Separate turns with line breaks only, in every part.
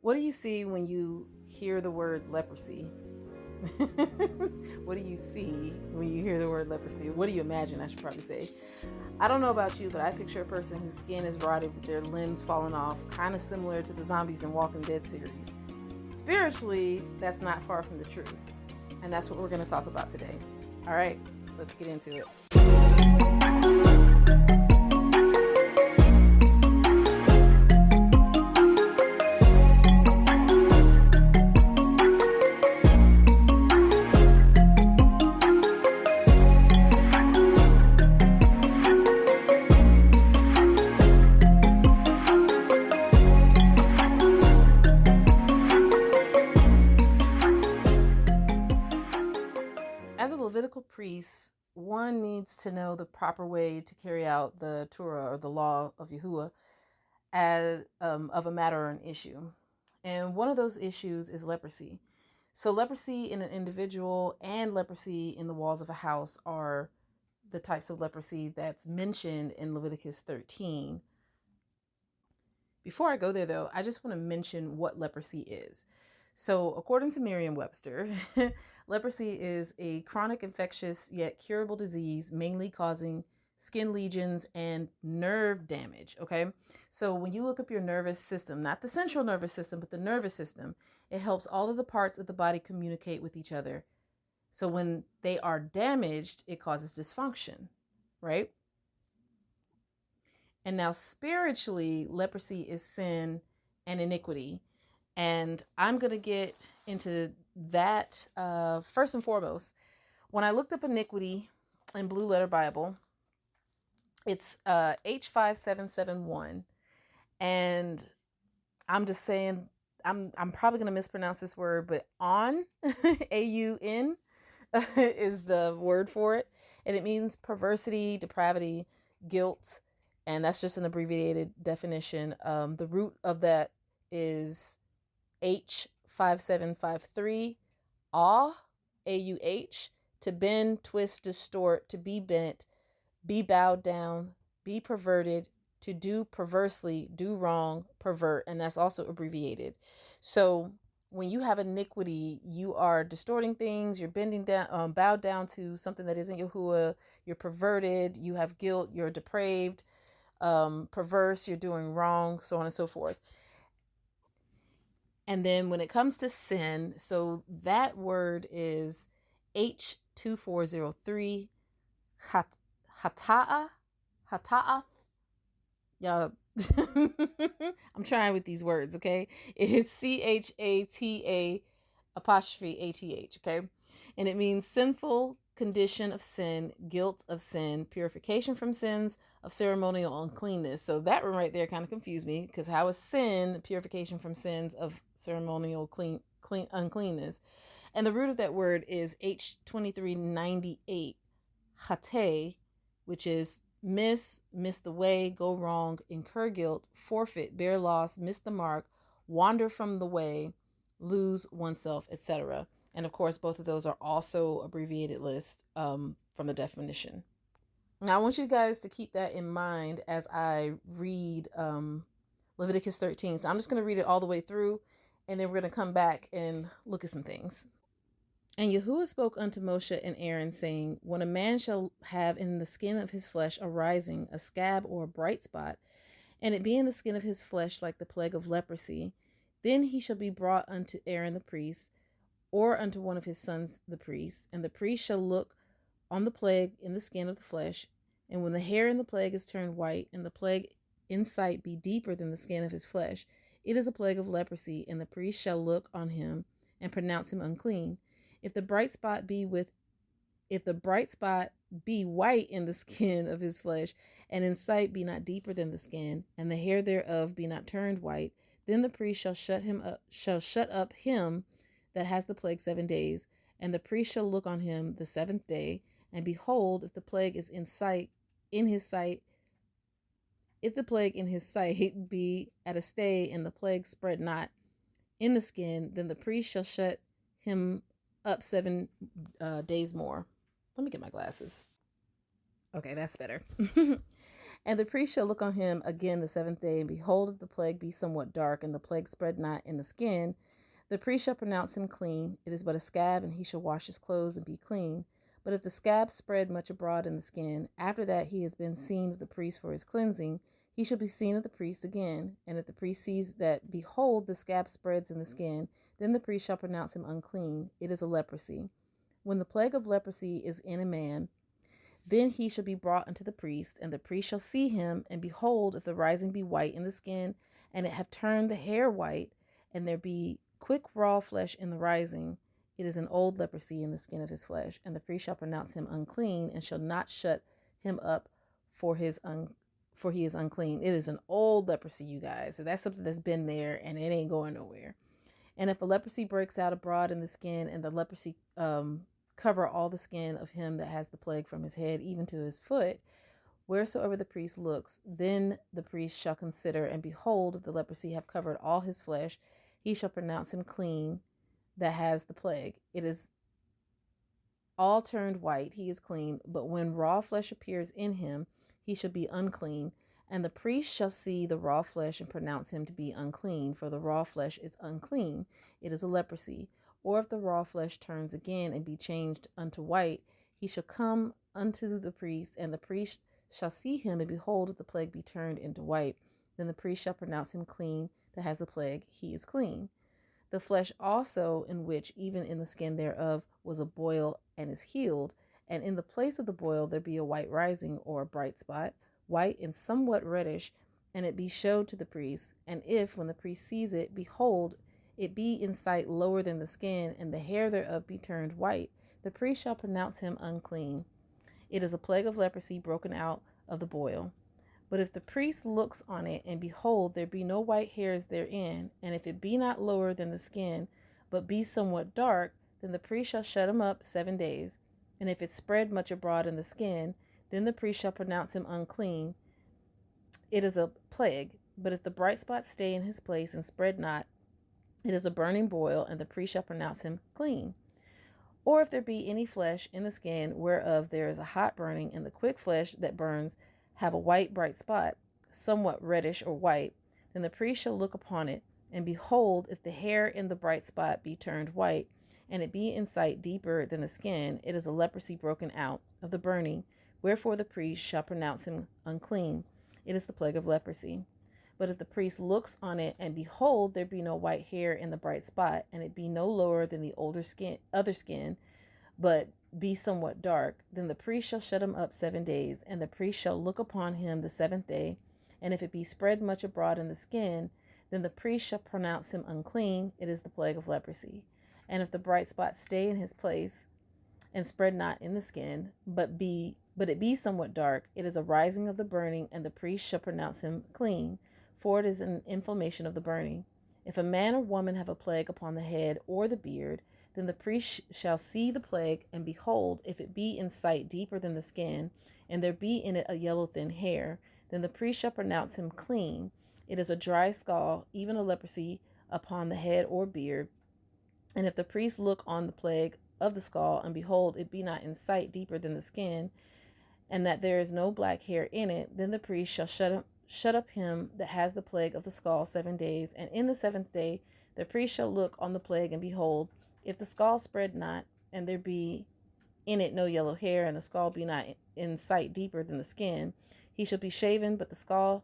What do you see when you hear the word leprosy? What do you see when you hear the word leprosy? What do you imagine, I should probably say? I don't know about you, but I picture a person whose skin is rotted with their limbs falling off, kind of similar to the zombies in Walking Dead series. Spiritually, that's not far from the truth. And that's what we're going to talk about today. All right, let's get into it. As a Levitical priest, one needs to know the proper way to carry out the Torah or the law of Yahuwah as of a matter or an issue. And one of those issues is leprosy. So leprosy in an individual and leprosy in the walls of a house are the types of leprosy that's mentioned in Leviticus 13. Before I go there, though, I just want to mention what leprosy is. So according to Merriam-Webster, leprosy is a chronic infectious yet curable disease, mainly causing skin lesions and nerve damage. Okay. So when you look up your nervous system, not the central nervous system, but the nervous system, it helps all of the parts of the body communicate with each other. So when they are damaged, it causes dysfunction, right? And now spiritually, leprosy is sin and iniquity. And I'm going to get into that first and foremost. When I looked up iniquity in Blue Letter Bible, it's H5771. And I'm just saying, I'm probably going to mispronounce this word, but on, A-U-N, is the word for it. And it means perversity, depravity, guilt. And that's just an abbreviated definition. The root of that is H5753, A-U-H, to bend, twist, distort, to be bent, be bowed down, be perverted, to do perversely, do wrong, pervert. And that's also abbreviated. So when you have iniquity, you are distorting things, you're bending down, bowed down to something that isn't Yahuwah, you're perverted, you have guilt, you're depraved, perverse, you're doing wrong, so on and so forth. And then when it comes to sin, so that word is H2403, hata'ah. Y'all, I'm trying with these words, okay? It's CHATA apostrophe ATH, okay? And it means sinful condition of sin, guilt of sin, purification from sins of ceremonial uncleanness. So that one right there kind of confused me, because how is sin purification from sins of ceremonial uncleanness? And the root of that word is H2398, hate, which is miss the way, go wrong, incur guilt, forfeit, bear loss, miss the mark, wander from the way, lose oneself, etc. And of course, both of those are also abbreviated lists from the definition. Now, I want you guys to keep that in mind as I read Leviticus 13. So I'm just going to read it all the way through, and then we're going to come back and look at some things. And Yahuwah spoke unto Moshe and Aaron, saying, when a man shall have in the skin of his flesh a rising, a scab, or a bright spot, and it be in the skin of his flesh like the plague of leprosy, then he shall be brought unto Aaron the priest, or unto one of his sons the priest, and the priest shall look on the plague in the skin of the flesh, and when the hair in the plague is turned white, and the plague in sight be deeper than the skin of his flesh, it is a plague of leprosy, and the priest shall look on him and pronounce him unclean. If the bright spot be white in the skin of his flesh, and in sight be not deeper than the skin, and the hair thereof be not turned white, then the priest shall shut up him that has the plague 7 days, and the priest shall look on him the 7th day, and behold, if the plague is in his sight be at a stay, and the plague spread not in the skin, then the priest shall shut him up 7 days more. Let me get my glasses. Okay, that's better. And the priest shall look on him again the seventh day, and behold, if the plague be somewhat dark, and the plague spread not in the skin, the priest shall pronounce him clean. It is but a scab, and he shall wash his clothes and be clean. But if the scab spread much abroad in the skin, after that he has been seen of the priest for his cleansing, he shall be seen of the priest again. And if the priest sees that, behold, the scab spreads in the skin, then the priest shall pronounce him unclean. It is a leprosy. When the plague of leprosy is in a man, then he shall be brought unto the priest, and the priest shall see him, and behold, if the rising be white in the skin, and it have turned the hair white, and there be quick raw flesh in the rising, it is an old leprosy in the skin of his flesh, and the priest shall pronounce him unclean, and shall not shut him up for he is unclean. It is an old leprosy, you guys. So that's something that's been there, and it ain't going nowhere. And if a leprosy breaks out abroad in the skin, and the leprosy cover all the skin of him that has the plague from his head even to his foot, wheresoever the priest looks, then the priest shall consider, and behold, if the leprosy have covered all his flesh, he shall pronounce him clean that has the plague. It is all turned white, he is clean. But when raw flesh appears in him, he shall be unclean. And the priest shall see the raw flesh and pronounce him to be unclean, for the raw flesh is unclean. It is a leprosy. Or if the raw flesh turns again and be changed unto white, he shall come unto the priest, and the priest shall see him, and behold, if the plague be turned into white, then the priest shall pronounce him clean that has the plague, he is clean. The flesh also, in which even in the skin thereof was a boil, and is healed, and in the place of the boil there be a white rising, or a bright spot, white and somewhat reddish, and it be showed to the priest. And if, when the priest sees it, behold, it be in sight lower than the skin, and the hair thereof be turned white, the priest shall pronounce him unclean. It is a plague of leprosy broken out of the boil. But if the priest looks on it, and behold, there be no white hairs therein, and if it be not lower than the skin, but be somewhat dark, then the priest shall shut him up 7 days. And if it spread much abroad in the skin, then the priest shall pronounce him unclean. It is a plague. But if the bright spot stay in his place and spread not, it is a burning boil, and the priest shall pronounce him clean. Or if there be any flesh in the skin whereof there is a hot burning, and the quick flesh that burns have a white bright spot, somewhat reddish or white, then the priest shall look upon it, and behold, if the hair in the bright spot be turned white, and it be in sight deeper than the skin, it is a leprosy broken out of the burning, wherefore the priest shall pronounce him unclean. It is the plague of leprosy. But if the priest looks on it, and behold, there be no white hair in the bright spot, and it be no lower than the other skin, but be somewhat dark, then the priest shall shut him up 7 days, and the priest shall look upon him the 7th day. And if it be spread much abroad in the skin, then the priest shall pronounce him unclean. It is the plague of leprosy. And if the bright spot stay in his place, and spread not in the skin, but it be somewhat dark, it is a rising of the burning, and the priest shall pronounce him clean, for it is an inflammation of the burning. If a man or woman have a plague upon the head or the beard, then the priest shall see the plague, and behold, if it be in sight deeper than the skin, and there be in it a yellow thin hair, then the priest shall pronounce him clean. It is a dry scall, even a leprosy upon the head or beard. And if the priest look on the plague of the skull, and behold, it be not in sight deeper than the skin, and that there is no black hair in it, then the priest shall shut up him that has the plague of the skull 7 days. And in the 7th day the priest shall look on the plague, and behold, if the skull spread not, and there be in it no yellow hair, and the skull be not in sight deeper than the skin, he shall be shaven, but the skull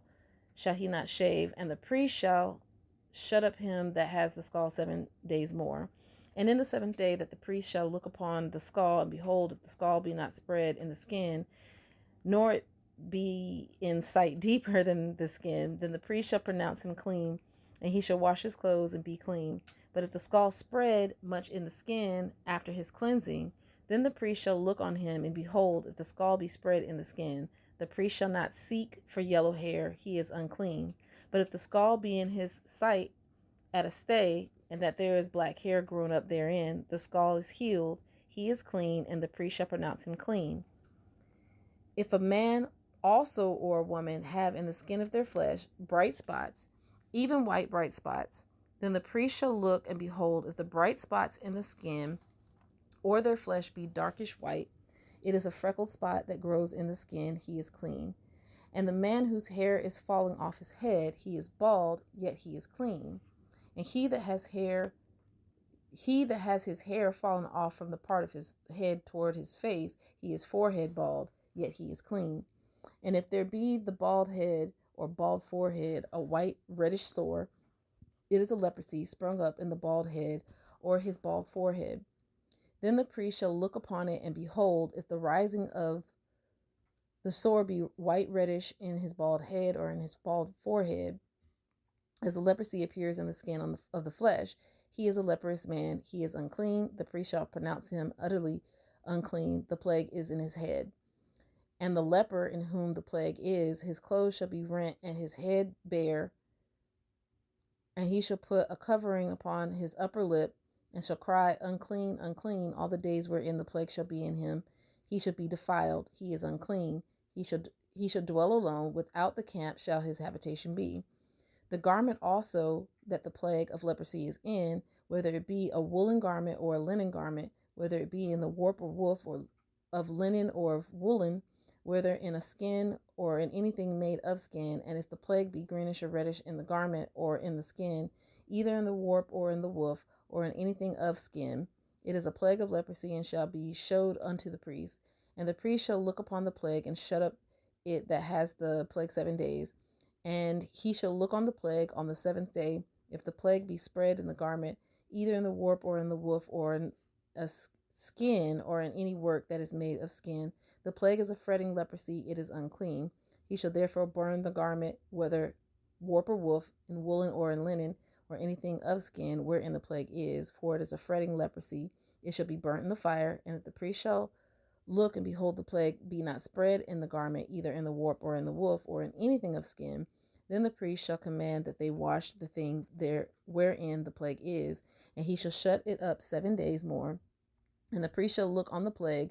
shall he not shave. And the priest shall shut up him that has the skull 7 days more. And in the 7th day that the priest shall look upon the skull, and behold, if the skull be not spread in the skin, nor it be in sight deeper than the skin, then the priest shall pronounce him clean, and he shall wash his clothes and be clean. But if the skull spread much in the skin after his cleansing, then the priest shall look on him, and behold, if the skull be spread in the skin, the priest shall not seek for yellow hair, he is unclean. But if the skull be in his sight at a stay, and that there is black hair grown up therein, the skull is healed, he is clean, and the priest shall pronounce him clean. If a man also or a woman have in the skin of their flesh bright spots, even white bright spots, then the priest shall look, and behold, if the bright spots in the skin or their flesh be darkish white, it is a freckled spot that grows in the skin, he is clean. And the man whose hair is falling off his head, he is bald, yet he is clean. And he that has his hair fallen off from the part of his head toward his face, he is forehead bald, yet he is clean. And if there be the bald head or bald forehead, a white reddish sore, it is a leprosy sprung up in the bald head or his bald forehead. Then the priest shall look upon it, and behold, if the rising of the sore be white reddish in his bald head or in his bald forehead, as the leprosy appears in the skin of the flesh, he is a leprous man, he is unclean. The priest shall pronounce him utterly unclean. The plague is in his head. And the leper in whom the plague is, his clothes shall be rent and his head bare, and he shall put a covering upon his upper lip, and shall cry, unclean, unclean, all the days wherein the plague shall be in him. He shall be defiled, he is unclean. He shall dwell alone, without the camp shall his habitation be. The garment also that the plague of leprosy is in, whether it be a woolen garment or a linen garment, whether it be in the warp or woof or of linen or of woolen, whether in a skin or in anything made of skin, and if the plague be greenish or reddish in the garment or in the skin, either in the warp or in the woof or in anything of skin, it is a plague of leprosy, and shall be showed unto the priest. And the priest shall look upon the plague and shut up it that has the plague 7 days. And he shall look on the plague on the 7th day. If the plague be spread in the garment, either in the warp or in the woof or in a skin or in any work that is made of skin, the plague is a fretting leprosy, it is unclean. He shall therefore burn the garment, whether warp or woof, in woolen or in linen, or anything of skin wherein the plague is, for it is a fretting leprosy. It shall be burnt in the fire. And if the priest shall look and behold the plague be not spread in the garment, either in the warp or in the woof or in anything of skin, then the priest shall command that they wash the thing there wherein the plague is, and he shall shut it up 7 days more. And the priest shall look on the plague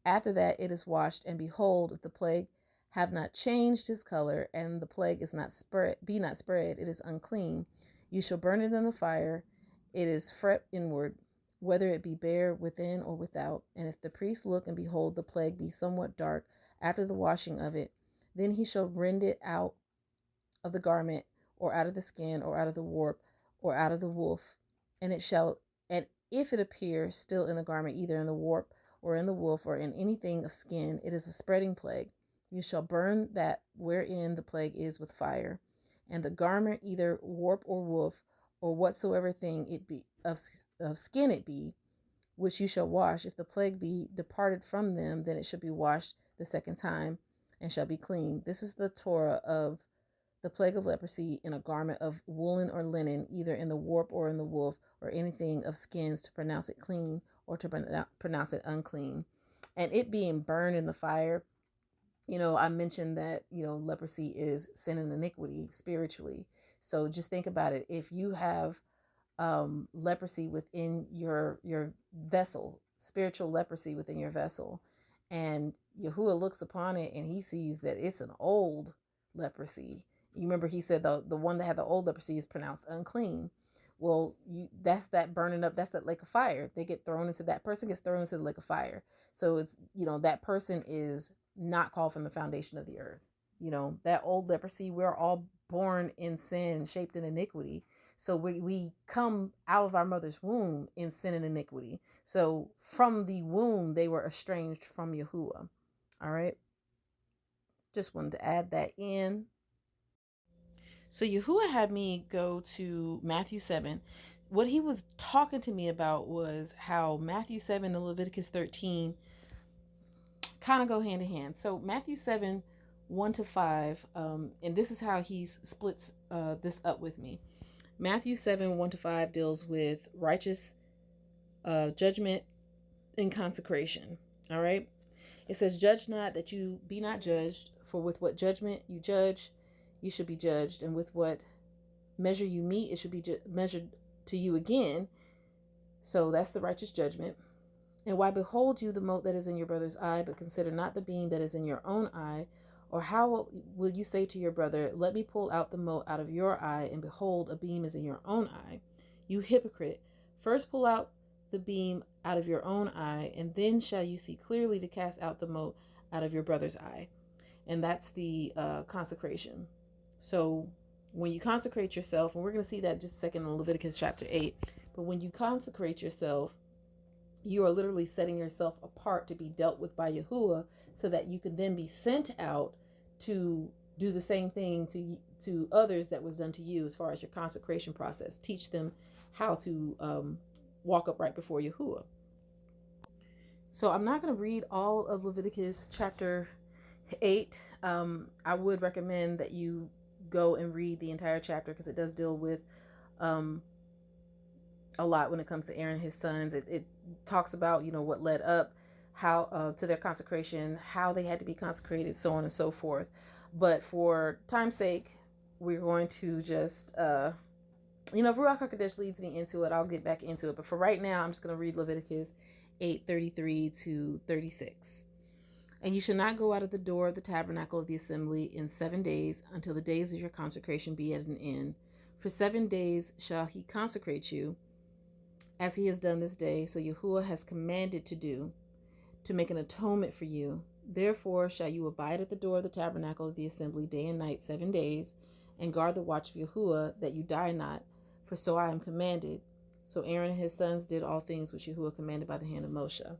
after that it is washed, and behold, if the plague have not changed his color, and the plague is not spread, it is unclean. You shall burn it in the fire. It is fret inward, whether it be bare within or without. And if the priest look and behold the plague be somewhat dark after the washing of it, then he shall rend it out of the garment, or out of the skin, or out of the warp, or out of the woof. And if it appear still in the garment, either in the warp or in the woof, or in anything of skin, it is a spreading plague. You shall burn that wherein the plague is with fire. And the garment, either warp or woof, or whatsoever thing it be of skin it be, which you shall wash, if the plague be departed from them, then it shall be washed the 2nd time, and shall be clean. This is the Torah of the plague of leprosy in a garment of woolen or linen, either in the warp or in the woof, or anything of skins, to pronounce it clean or to pronounce it unclean. And it being burned in the fire, I mentioned that, leprosy is sin and iniquity spiritually. So just think about it. If you have leprosy within your vessel, spiritual leprosy within your vessel, and Yahuwah looks upon it and he sees that it's an old leprosy. You remember he said the one that had the old leprosy is pronounced unclean. Well, that's that burning up. That's that lake of fire. That person gets thrown into the lake of fire. So it's, that person is not called from the foundation of the earth. That old leprosy, we're all born in sin, shaped in iniquity. So we come out of our mother's womb in sin and iniquity. So from the womb, they were estranged from Yahuwah. All right. Just wanted to add that in. So Yahuwah had me go to Matthew 7. What he was talking to me about was how Matthew 7 and Leviticus 13 kind of go hand in hand. So Matthew 7, 1-5, and this is how he splits this up with me. Matthew 7, 1-5 deals with righteous judgment and consecration. All right. It says, judge not that you be not judged, for with what judgment you judge, you should be judged, and with what measure you meet, it should be measured to you again. So that's the righteous judgment. And why behold you the mote that is in your brother's eye, but consider not the beam that is in your own eye? Or how will you say to your brother, let me pull out the mote out of your eye, and behold, a beam is in your own eye? You hypocrite, first pull out the beam out of your own eye, and then shall you see clearly to cast out the mote out of your brother's eye. and that's the consecration. So when you consecrate yourself, and we're going to see that just a second in Leviticus chapter 8, but when you consecrate yourself, you are literally setting yourself apart to be dealt with by Yahuwah, so that you can then be sent out to do the same thing to others that was done to you as far as your consecration process. Teach them how to walk upright before Yahuwah. So I'm not going to read all of Leviticus chapter 8. I would recommend that you go and read the entire chapter, because it does deal with a lot when it comes to Aaron and his sons. It talks about, what led up how to their consecration, how they had to be consecrated, so on and so forth. But for time's sake, we're going to just, if Ruach HaKodesh leads me into it, I'll get back into it. But for right now, I'm just going to read Leviticus 8:33 to 36. And you shall not go out of the door of the tabernacle of the assembly in 7 days, until the days of your consecration be at an end. For 7 days shall he consecrate you, as he has done this day, so Yahuwah has commanded to do, to make an atonement for you. Therefore shall you abide at the door of the tabernacle of the assembly day and night 7 days, and guard the watch of Yahuwah, that you die not, for so I am commanded. So Aaron and his sons did all things which Yahuwah commanded by the hand of Moshe.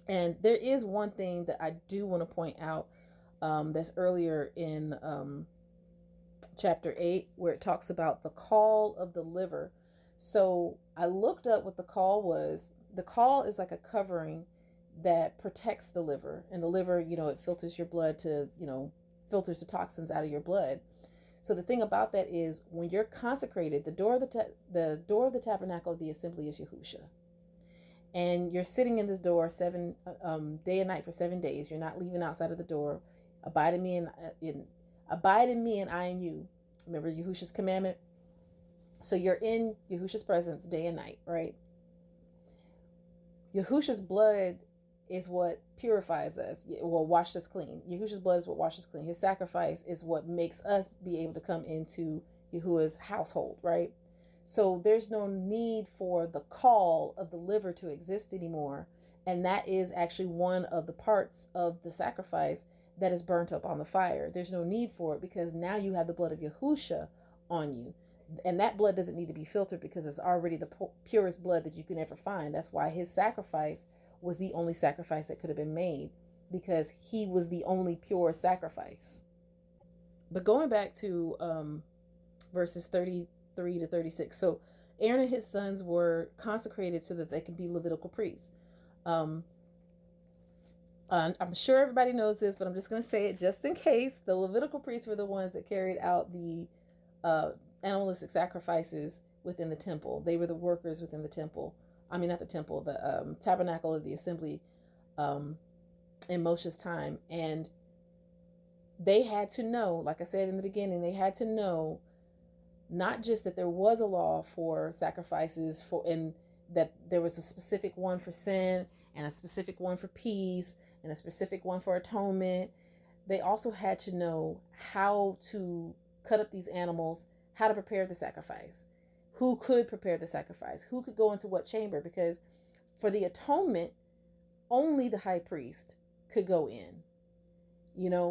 And there is one thing that I do want to point out, that's earlier in chapter 8, where it talks about the call of the liver. So I looked up what the call was. The call is like a covering that protects the liver. And the liver, it filters your blood to, filters the toxins out of your blood. So the thing about that is, when you're consecrated, the door of the tabernacle of the assembly is Yahusha. And you're sitting in this door day and night for 7 days. You're not leaving outside of the door. Abide in me and I in you. Remember Yahusha's commandment? So you're in Yahusha's presence day and night, right? Yahusha's blood is what purifies us, washes us clean. Yahusha's blood is what washes us clean. His sacrifice is what makes us be able to come into Yahuwah's household, right? So there's no need for the call of the liver to exist anymore. And that is actually one of the parts of the sacrifice that is burnt up on the fire. There's no need for it, because now you have the blood of Yahusha on you. And that blood doesn't need to be filtered, because it's already the purest blood that you can ever find. That's why his sacrifice was the only sacrifice that could have been made, because he was the only pure sacrifice. But going back to verses 33 to 36. So Aaron and his sons were consecrated so that they could be Levitical priests. I'm sure everybody knows this, but I'm just going to say it just in case. The Levitical priests were the ones that carried out the animalistic sacrifices within the temple. They were the workers within the temple. I mean, not the temple, the tabernacle of the assembly in Moshe's time. And they had to know, like I said in the beginning, they had to know not just that there was a law for sacrifices, and that there was a specific one for sin, and a specific one for peace, and a specific one for atonement. They also had to know how to cut up these animals, how to prepare the sacrifice, who could prepare the sacrifice, who could go into what chamber, because for the atonement, only the high priest could go in.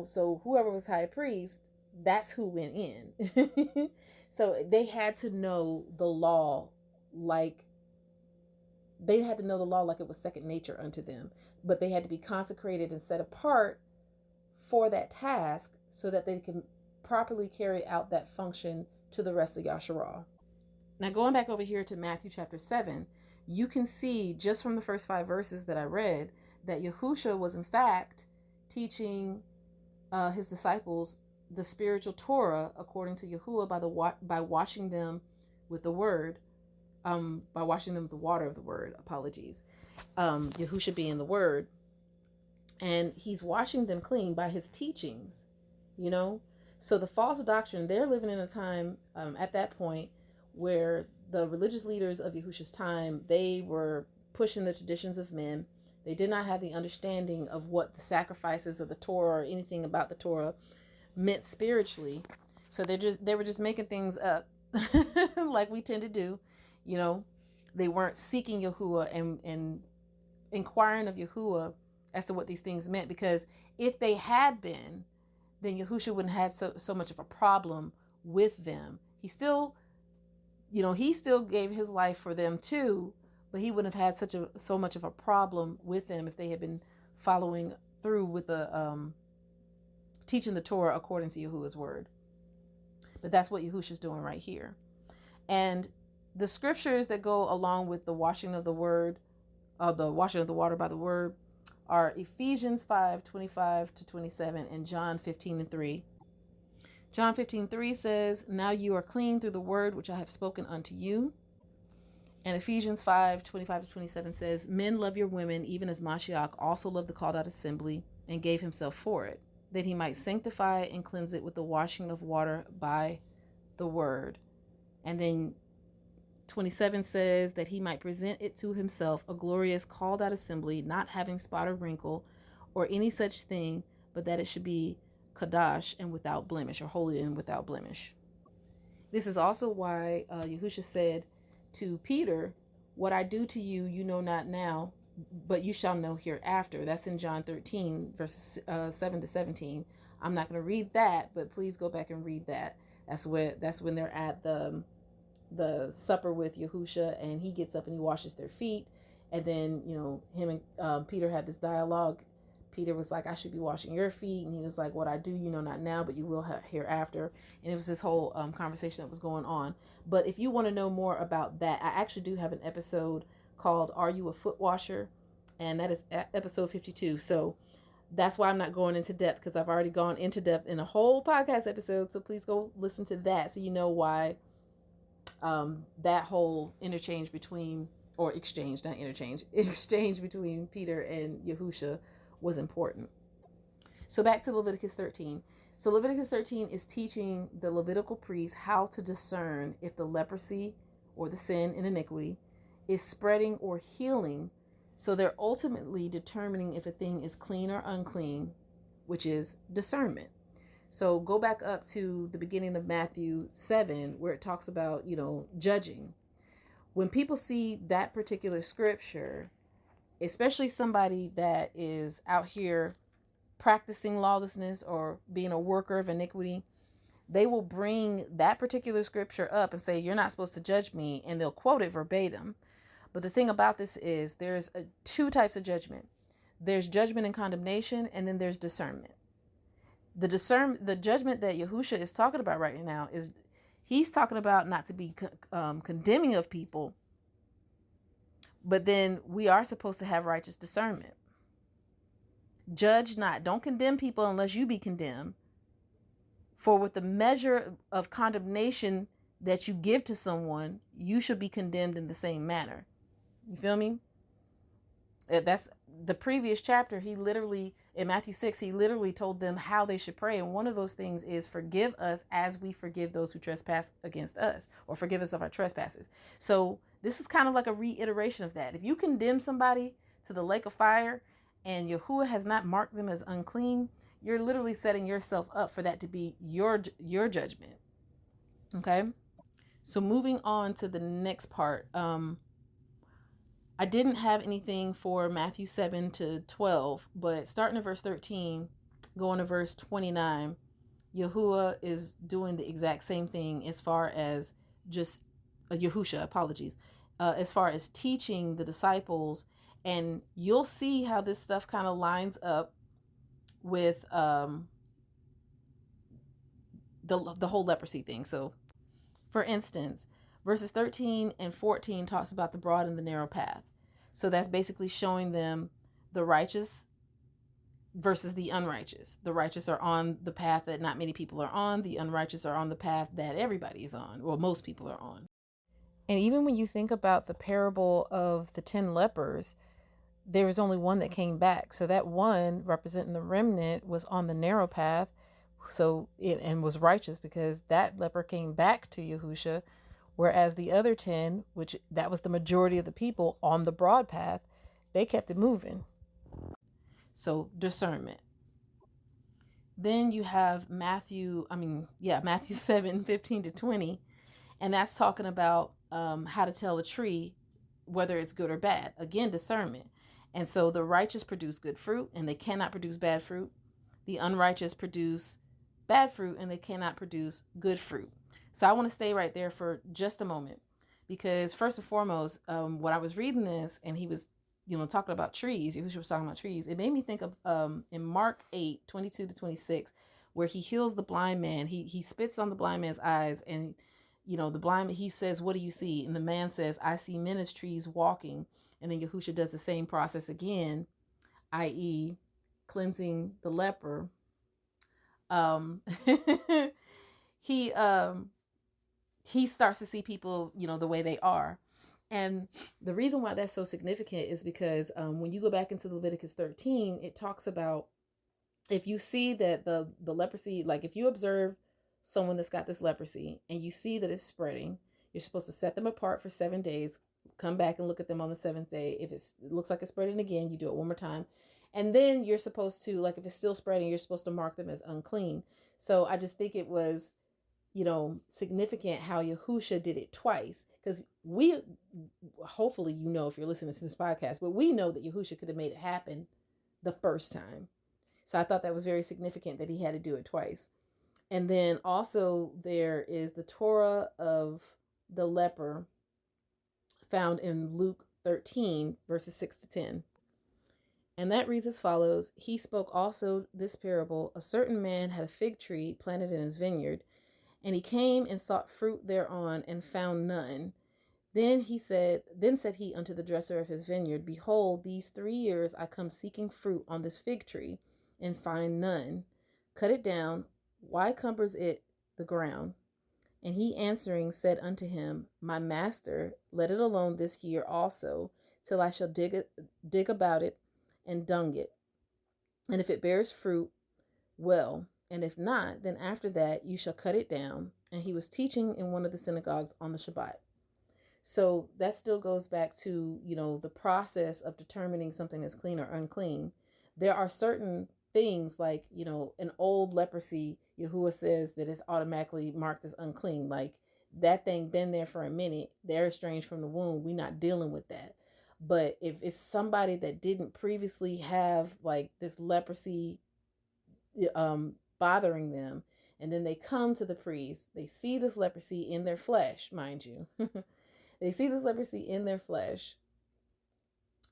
So whoever was high priest, that's who went in. So they had to know the law like it was second nature unto them. But they had to be consecrated and set apart for that task, so that they can properly carry out that function to the rest of Yasharah. Now, going back over here to Matthew chapter 7, you can see just from the first 5 verses that I read that Yahusha was in fact teaching his disciples the spiritual Torah according to Yahuwah by washing them with the word, by washing them with the water of the word. Apologies. Yahusha being the word. And he's washing them clean by his teachings, So the false doctrine, they're living in a time at that point where the religious leaders of Yahusha's time, they were pushing the traditions of men. They did not have the understanding of what the sacrifices or the Torah or anything about the Torah meant spiritually. So they were just making things up like we tend to do. They weren't seeking Yahuwah and inquiring of Yahuwah as to what these things meant, because if they had been, then Yahusha wouldn't have had so much of a problem with them. He still, he still gave his life for them too, but he wouldn't have had so much of a problem with them if they had been following through with the teaching the Torah according to Yahuwah's word. But that's what Yahusha's doing right here. And the scriptures that go along with the washing of the word, the washing of the water by the word, are Ephesians 5:25-27 and John 15:3. John 15:3 says, "Now you are clean through the word which I have spoken unto you." And Ephesians 5:25-27 says, "Men love your women, even as Mashiach also loved the called out assembly and gave himself for it, that he might sanctify and cleanse it with the washing of water by the word." And then 27 says that he might present it to himself a glorious called out assembly, not having spot or wrinkle or any such thing, but that it should be Kadash and without blemish, or holy and without blemish. This is also why Yahusha said to Peter, "What I do to you, you know not now, but you shall know hereafter." That's in John 13, verses 7-17. I'm not going to read that, but please go back and read that. That's when they're at the supper with Yahusha, and he gets up and he washes their feet. And then, him and Peter had this dialogue. Peter was like, "I should be washing your feet." And he was like, "What I do, you know not now, but you will hereafter." And it was this whole conversation that was going on. But if you want to know more about that, I actually do have an episode called "Are You a Foot Washer?" And that is episode 52. So that's why I'm not going into depth, because I've already gone into depth in a whole podcast episode. So please go listen to that so you know why that whole exchange between Peter and Yahusha was important. So back to Leviticus 13. So Leviticus 13 is teaching the Levitical priests how to discern if the leprosy or the sin and iniquity is spreading or healing. So they're ultimately determining if a thing is clean or unclean, which is discernment. So go back up to the beginning of Matthew 7, where it talks about, judging. When people see that particular scripture, especially somebody that is out here practicing lawlessness or being a worker of iniquity, they will bring that particular scripture up and say, "You're not supposed to judge me," and they'll quote it verbatim. But the thing about this is there's two types of judgment. There's judgment and condemnation, and then there's discernment. The judgment that Yahusha is talking about right now is he's talking about not to be condemning of people, but then we are supposed to have righteous discernment. Judge not. Don't condemn people unless you be condemned. For with the measure of condemnation that you give to someone, you should be condemned in the same manner. You feel me? That's the previous chapter. In Matthew 6, he literally told them how they should pray. And one of those things is, "Forgive us as we forgive those who trespass against us," or "Forgive us of our trespasses." So this is kind of like a reiteration of that. If you condemn somebody to the lake of fire and Yahuwah has not marked them as unclean, you're literally setting yourself up for that to be your judgment. Okay? So moving on to the next part. I didn't have anything for Matthew 7-12, but starting at verse 13, going to verse 29, Yahuwah is doing the exact same thing as far as just Yahusha, apologies, as far as teaching the disciples. And you'll see how this stuff kind of lines up with the whole leprosy thing. So, for instance, verses 13 and 14 talks about the broad and the narrow path. So that's basically showing them the righteous versus the unrighteous. The righteous are on the path that not many people are on. The unrighteous are on the path that everybody is on, or most people are on. And even when you think about the parable of the 10 lepers, there was only one that came back. So that one, representing the remnant, was on the narrow path. And was righteous, because that leper came back to Yahusha, whereas the other 10, which that was the majority of the people on the broad path, they kept it moving. So discernment. Then you have Matthew 7:15-20, and that's talking about how to tell a tree whether it's good or bad. Again, discernment. And so the righteous produce good fruit, and they cannot produce bad fruit. The unrighteous produce bad fruit, and they cannot produce good fruit. So I want to stay right there for just a moment, because first and foremost, when I was reading this and he was, talking about trees, Yahushua was talking about trees, it made me think of in Mark 8:22-26, where he heals the blind man. He spits on the blind man's eyes, and the blind, he says, "What do you see?" And the man says, "I see men as trees walking." And then Yahushua does the same process again, i.e., cleansing the leper. He he starts to see people, the way they are. And the reason why that's so significant is because when you go back into Leviticus 13, it talks about, if you see that the leprosy, like if you observe someone that's got this leprosy and you see that it's spreading, you're supposed to set them apart for 7 days, come back and look at them on the 7th day. If it looks like it's spreading again, you do it one more time. And then you're supposed to, like, if it's still spreading, you're supposed to mark them as unclean. So I just think it was, significant how Yahusha did it twice. Because we, hopefully, if you're listening to this podcast, but we know that Yahusha could have made it happen the first time. So I thought that was very significant that he had to do it twice. And then also there is the Torah of the leper found in Luke 13, verses 6-10. And that reads as follows: "He spoke also this parable. A certain man had a fig tree planted in his vineyard, and he came and sought fruit thereon, and found none. Then said he unto the dresser of his vineyard, Behold, these 3 years I come seeking fruit on this fig tree, and find none. Cut it down. Why cumbers it the ground? And he answering said unto him, My master, let it alone this year also, till I shall dig about it and dung it. And if it bears fruit, well, and if not, then after that you shall cut it down." And he was teaching in one of the synagogues on the Shabbat. So that still goes back to, the process of determining something as clean or unclean. There are certain things like, an old leprosy, Yahuwah says that is automatically marked as unclean. Like, that thing been there for a minute, they're estranged from the womb. We're not dealing with that. But if it's somebody that didn't previously have like this leprosy bothering them, and then they come to the priest, they see this leprosy in their flesh, mind you. They see this leprosy in their flesh,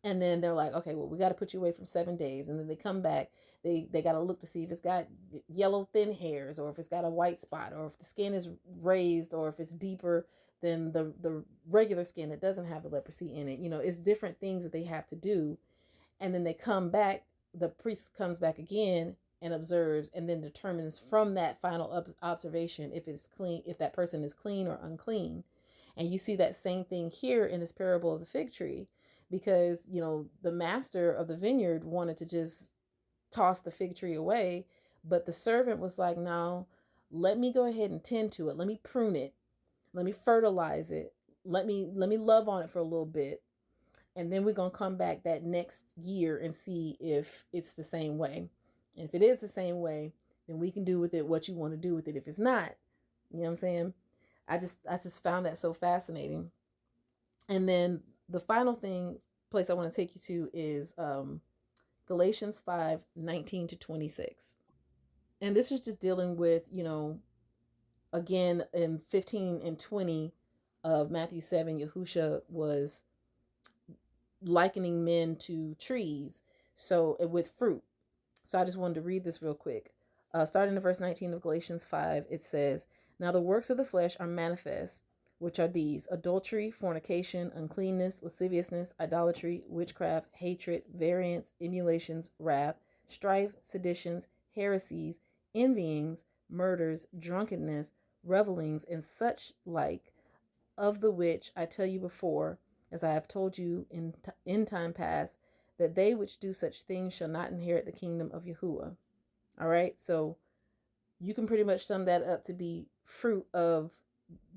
and then they're like, okay, well, we got to put you away from 7 days. And then they come back, they got to look to see if it's got yellow thin hairs, or if it's got a white spot, or if the skin is raised, or if it's deeper than the regular skin that doesn't have the leprosy in it. It's different things that they have to do. And then they come back, the priest comes back again and observes, and then determines from that final observation if it's clean, if that person is clean or unclean. And you see that same thing here in this parable of the fig tree, because the master of the vineyard wanted to just toss the fig tree away, but the servant was like, no, let me go ahead and tend to it, let me prune it, let me fertilize it, let me love on it for a little bit, and then we're going to come back that next year and see if it's the same way. And if it is the same way, then we can do with it what you want to do with it. If it's not, you know what I'm saying? I just found that so fascinating. And then the final place I want to take you to is Galatians 5:19-26. And this is just dealing with, again, in 15 and 20 of Matthew 7, Yahusha was likening men to trees, so with fruit. So I just wanted to read this real quick. Starting in verse 19 of Galatians 5, it says, "Now the works of the flesh are manifest, which are these: adultery, fornication, uncleanness, lasciviousness, idolatry, witchcraft, hatred, variance, emulations, wrath, strife, seditions, heresies, envyings, murders, drunkenness, revelings, and such like, of the which I tell you before, as I have told you in time past, that they which do such things shall not inherit the kingdom of Yahuwah." All right, so you can pretty much sum that up to be fruit of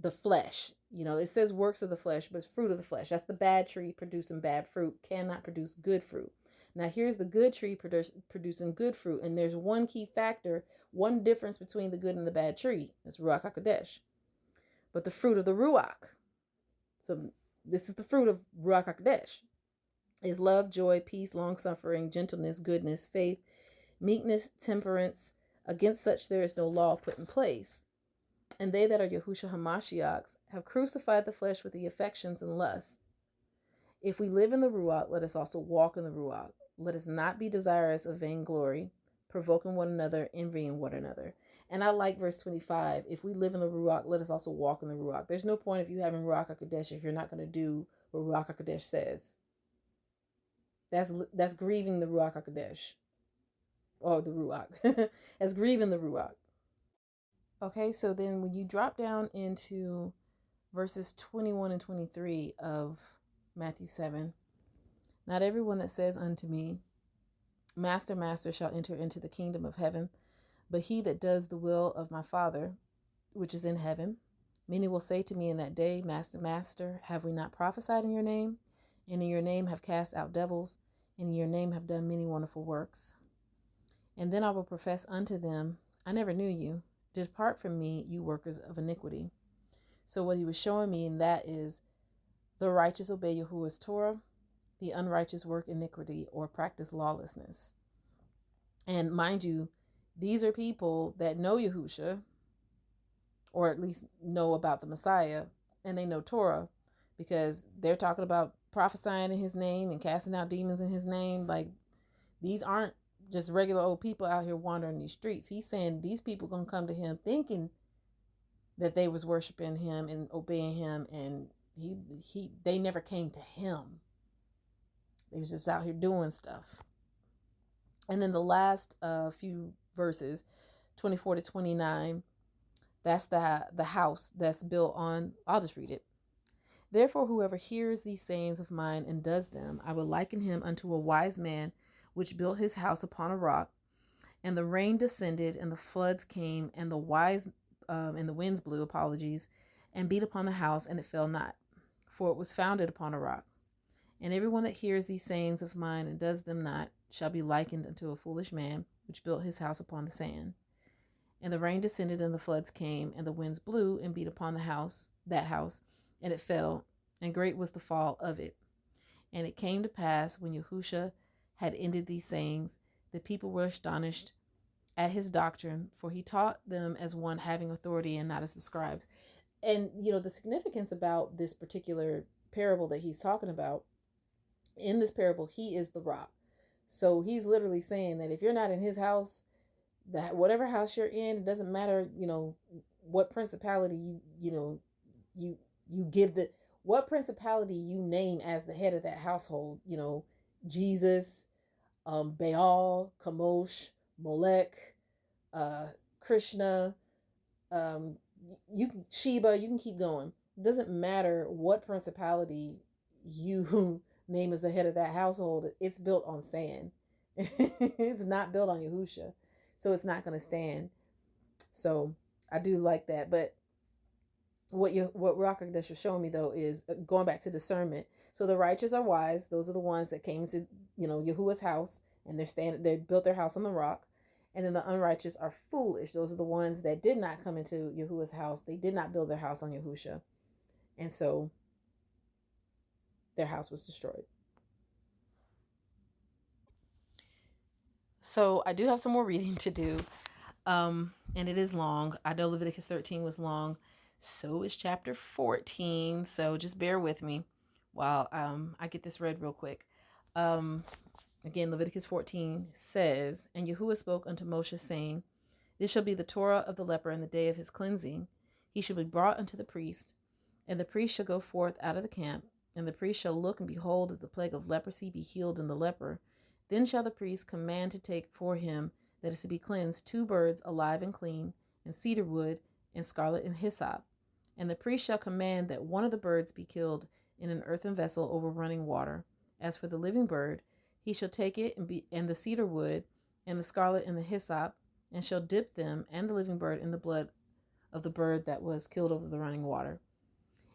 the flesh. It says works of the flesh, but it's fruit of the flesh. That's the bad tree producing bad fruit, cannot produce good fruit. Now here's the good tree producing good fruit, and there's one key factor, one difference between the good and the bad tree. It's Ruach HaKodesh. But the fruit of the Ruach. So this is the fruit of Ruach HaKodesh. is love, joy, peace, long suffering, gentleness, goodness, faith, meekness, temperance. Against such there is no law put in place. And they that are Yahushua Hamashiachs have crucified the flesh with the affections and lusts. If we live in the Ruach, let us also walk in the Ruach. Let us not be desirous of vainglory, provoking one another, envying one another. And I like verse 25. If we live in the Ruach, let us also walk in the Ruach. There's no point of you having Ruach HaKodesh if you're not going to do what Ruach HaKodesh says. That's grieving the Ruach HaKodesh. Or the Ruach. That's grieving the Ruach. Okay, so then when you drop down into verses 21 and 23 of Matthew 7, not everyone that says unto me, Master, Master, shall enter into the kingdom of heaven, but he that does the will of my Father, which is in heaven. Many will say to me in that day, Master, Master, have we not prophesied in your name? And in your name have cast out devils, and in your name have done many wonderful works. And then I will profess unto them, I never knew you. Depart from me, you workers of iniquity. So what he was showing me in that is the righteous obey Yahuwah's Torah, the unrighteous work iniquity or practice lawlessness. And mind you, these are people that know Yahusha, or at least know about the Messiah, and they know Torah, because they're talking about prophesying in his name and casting out demons in his name. Like, these aren't just regular old people out here wandering these streets. He's saying these people gonna come to him thinking that they was worshiping him and obeying him, and they never came to him. They was just out here doing stuff. And then the last few verses, 24 to 29, that's the house that's built on, I'll just read it. Therefore, whoever hears these sayings of mine and does them, I will liken him unto a wise man, which built his house upon a rock. And the rain descended, and the floods came, and the winds blew, and beat upon the house, and it fell not, for it was founded upon a rock. And everyone that hears these sayings of mine and does them not shall be likened unto a foolish man, which built his house upon the sand. And the rain descended, and the floods came, and the winds blew and beat upon that house, and it fell, and great was the fall of it. And it came to pass, when Yahusha had ended these sayings, the people were astonished at his doctrine, for he taught them as one having authority and not as the scribes. And, the significance about this particular parable that he's talking about, in this parable, he is the rock. So he's literally saying that if you're not in his house, that whatever house you're in, it doesn't matter, what principality you give what principality you name as the head of that household, Jesus, Baal, Kamosh, Molech, Krishna, Sheba, you can keep going. It doesn't matter what principality you name as the head of that household. It's built on sand. It's not built on Yahusha, so it's not going to stand. So I do like that. But what Ruach HaKodesh is showing me, though, is going back to discernment. So the righteous are wise. Those are the ones that came to Yahuwah's house, and they built their house on the rock. And then the unrighteous are foolish. Those are the ones that did not come into Yahuwah's house. They did not build their house on Yahusha, and so their house was destroyed. So I do have some more reading to do, and it is long. I know Leviticus 13 was long. So is chapter 14. So just bear with me while I get this read real quick. Again, Leviticus 14 says, And Yahuwah spoke unto Moshe, saying, This shall be the Torah of the leper in the day of his cleansing. He shall be brought unto the priest, and the priest shall go forth out of the camp, and the priest shall look and behold if the plague of leprosy be healed in the leper. Then shall the priest command to take for him that is to be cleansed 2 birds alive and clean, and cedar wood, and scarlet and hyssop. And the priest shall command that one of the birds be killed in an earthen vessel over running water. As for the living bird, he shall take it and the cedar wood and the scarlet and the hyssop, and shall dip them and the living bird in the blood of the bird that was killed over the running water.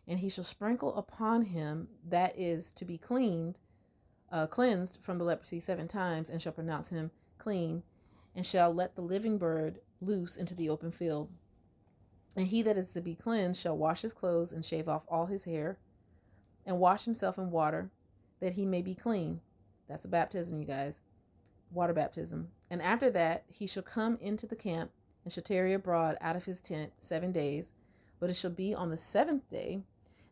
And he shall sprinkle upon him that is to be cleansed from the leprosy 7 times, and shall pronounce him clean, and shall let the living bird loose into the open field. And he that is to be cleansed shall wash his clothes and shave off all his hair, and wash himself in water, that he may be clean. That's a baptism, you guys. Water baptism. And after that, he shall come into the camp and shall tarry abroad out of his tent 7 days. But it shall be on the 7th day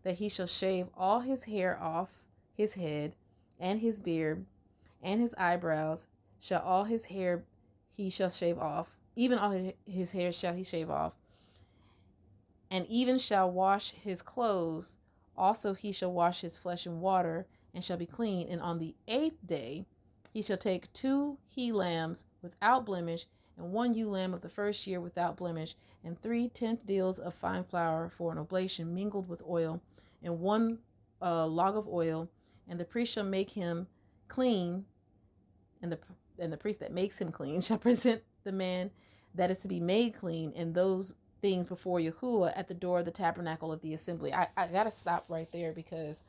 that he shall shave all his hair off his head, and his beard, and his eyebrows shall all his hair he shall shave off. Even all his hair shall he shave off. And even shall wash his clothes. Also he shall wash his flesh in water, and shall be clean. And on the 8th day he shall take 2 he lambs without blemish, and 1 ewe lamb of the first year without blemish, and 3/10 deals of fine flour for an oblation mingled with oil, and 1 log of oil. And the priest shall make him clean, and the priest that makes him clean shall present the man that is to be made clean and those things before Yahuwah at the door of the tabernacle of the assembly. I gotta stop right there, because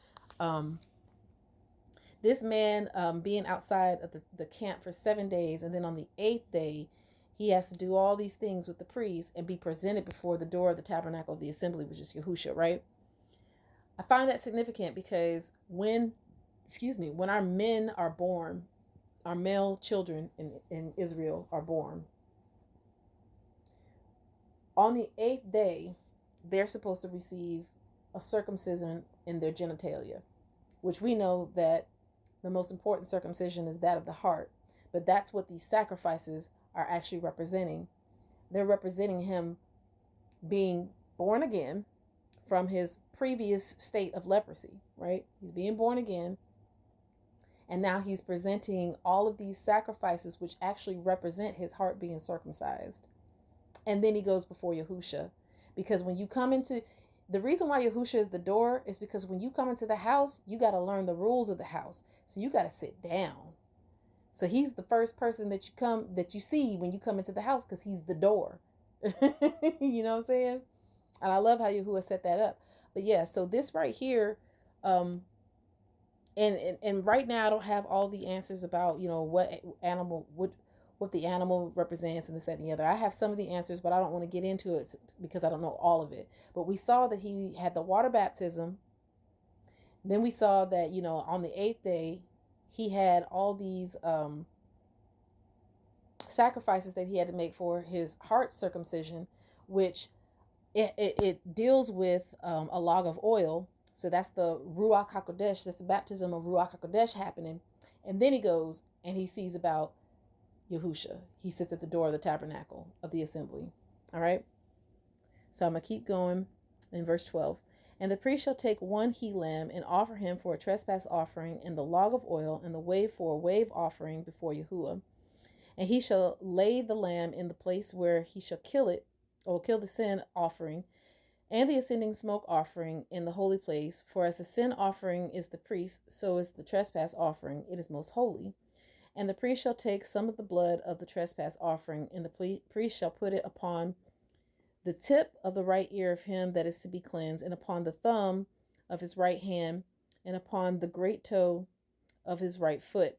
this man being outside of the camp for 7 days, and then on the 8th day he has to do all these things with the priest and be presented before the door of the tabernacle of the assembly, which is Yahusha, right? I find that significant because when our men are born, our male children in Israel are born, on the 8th day, they're supposed to receive a circumcision in their genitalia, which we know that the most important circumcision is that of the heart. But that's what these sacrifices are actually representing. They're representing him being born again from his previous state of leprosy, right? He's being born again. And now he's presenting all of these sacrifices, which actually represent his heart being circumcised. And then he goes before Yahusha. Because when you come into, the reason why Yahusha is the door is because when you come into the house, you got to learn the rules of the house. So you got to sit down. So he's the first person that you see when you come into the house, because he's the door. You know what I'm saying? And I love how Yahuwah set that up. But yeah, so this right here, and right now I don't have all the answers about, what the animal represents and this, that, and the other. I have some of the answers, but I don't want to get into it because I don't know all of it. But we saw that he had the water baptism. Then we saw that, on the 8th day, he had all these sacrifices that he had to make for his heart circumcision, which it deals with a log of oil. So that's the Ruach HaKodesh. That's the baptism of Ruach HaKodesh happening. And then he goes and he sees about Yahusha. He sits at the door of the tabernacle of the assembly. All right. So I'm going to keep going in verse 12. And the priest shall take 1 he lamb and offer him for a trespass offering, and the log of oil and the wave for a wave offering before Yahuwah. And he shall lay the lamb in the place where he shall kill it, or kill the sin offering, and the ascending smoke offering in the holy place. For as the sin offering is the priest, so is the trespass offering. It is most holy. And the priest shall take some of the blood of the trespass offering, and the priest shall put it upon the tip of the right ear of him that is to be cleansed, and upon the thumb of his right hand, and upon the great toe of his right foot.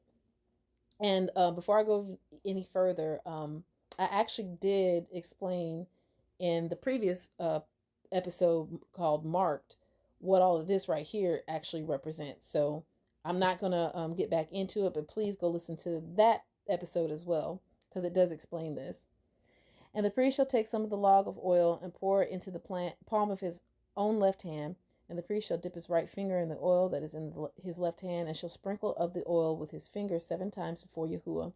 And before I go any further, I actually did explain in the previous episode called Marked what all of this right here actually represents. So I'm not going to get back into it, but please go listen to that episode as well, because it does explain this. And the priest shall take some of the log of oil and pour it into the palm of his own left hand. And the priest shall dip his right finger in the oil that is in his left hand, and shall sprinkle of the oil with his finger 7 times before Yahuwah.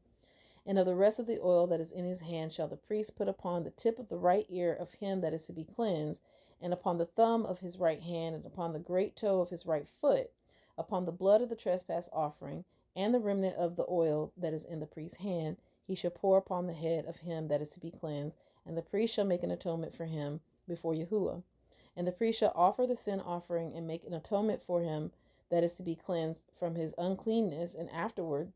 And of the rest of the oil that is in his hand shall the priest put upon the tip of the right ear of him that is to be cleansed, and upon the thumb of his right hand, and upon the great toe of his right foot, upon the blood of the trespass offering, and the remnant of the oil that is in the priest's hand, he shall pour upon the head of him that is to be cleansed, and the priest shall make an atonement for him before Yahuwah. And the priest shall offer the sin offering and make an atonement for him that is to be cleansed from his uncleanness, and afterward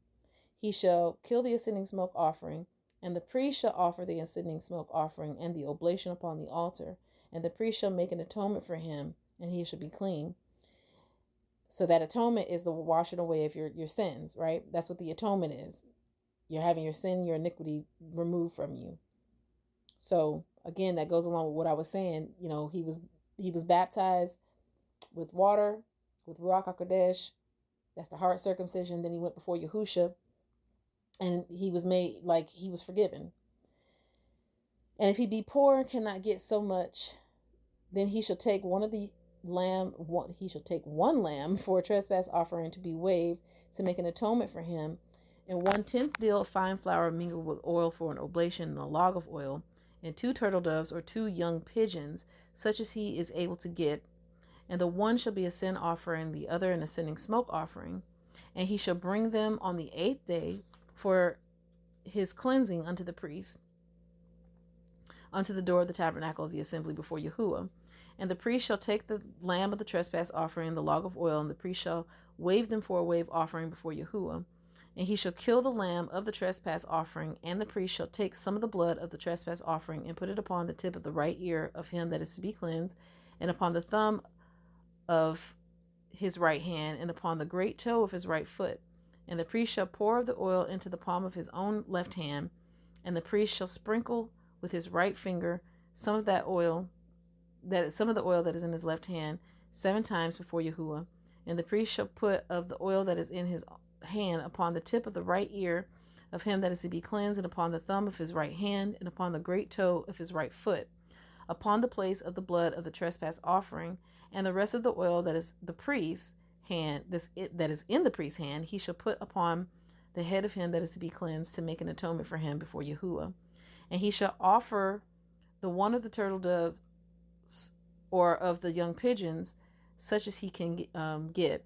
he shall kill the ascending smoke offering, and the priest shall offer the ascending smoke offering and the oblation upon the altar, and the priest shall make an atonement for him, and he shall be clean. So that atonement is the washing away of your sins, right? That's what the atonement is. You're having your sin, your iniquity removed from you. So again, that goes along with what I was saying. He was baptized with water, with Ruach HaKodesh, That's the heart circumcision. Then he went before Yahusha, and he was made like he was forgiven. And if he be poor and cannot get so much, then he shall take he shall take one lamb for a trespass offering to be waived, to make an atonement for him, and 1/10 deal of fine flour mingled with oil for an oblation, and a log of oil, and 2 turtle doves or 2 young pigeons, such as he is able to get. And the one shall be a sin offering, the other an ascending smoke offering. And he shall bring them on the 8th day for his cleansing unto the priest, unto the door of the tabernacle of the assembly before Yahuwah. And the priest shall take the lamb of the trespass offering and the log of oil, and the priest shall wave them for a wave offering before Yahuwah. And he shall kill the lamb of the trespass offering, and the priest shall take some of the blood of the trespass offering and put it upon the tip of the right ear of him that is to be cleansed, and upon the thumb of his right hand, and upon the great toe of his right foot. And the priest shall pour of the oil into the palm of his own left hand, and the priest shall sprinkle with his right finger some of the oil that is in his left hand 7 times before Yahuwah. And the priest shall put of the oil that is in his hand upon the tip of the right ear of him that is to be cleansed, and upon the thumb of his right hand, and upon the great toe of his right foot, upon the place of the blood of the trespass offering. And the rest of the oil that is the priest's hand, that is in the priest's hand, he shall put upon the head of him that is to be cleansed, to make an atonement for him before Yahuwah. And he shall offer the one of the turtle doves or of the young pigeons, such as he can get,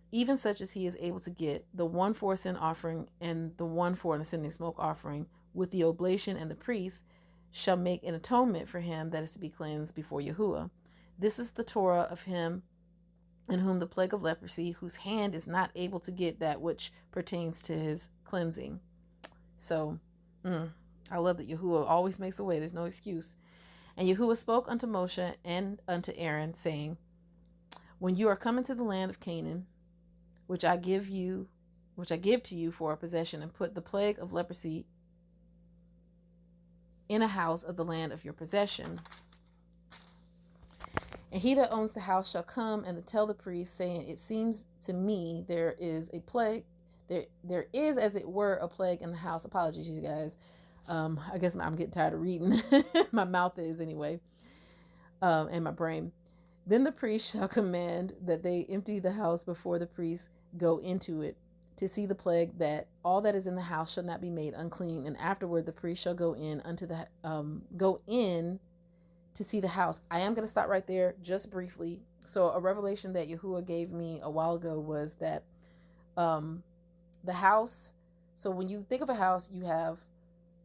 even such as he is able to get, the one for a sin offering and the one for an ascending smoke offering, with the oblation, and the priest shall make an atonement for him that is to be cleansed before Yahuwah. This is the Torah of him in whom the plague of leprosy, whose hand is not able to get that which pertains to his cleansing. So, I love that Yahuwah always makes a way. There's no excuse. And Yahuwah spoke unto Moshe and unto Aaron, saying, when you are coming to the land of Canaan, which I give to you for a possession, and put the plague of leprosy in a house of the land of your possession. And he that owns the house shall come and tell the priest, saying, it seems to me there is a plague, there is as it were a plague in the house. Apologies, you guys. I guess I'm getting tired of reading. My mouth is anyway, and my brain. Then the priest shall command that they empty the house before the priest go into it to see the plague, that all that is in the house shall not be made unclean. And afterward the priest shall go in to see the house. I am going to stop right there just briefly. So a revelation that Yahuwah gave me a while ago was that the house, so when you think of a house, you have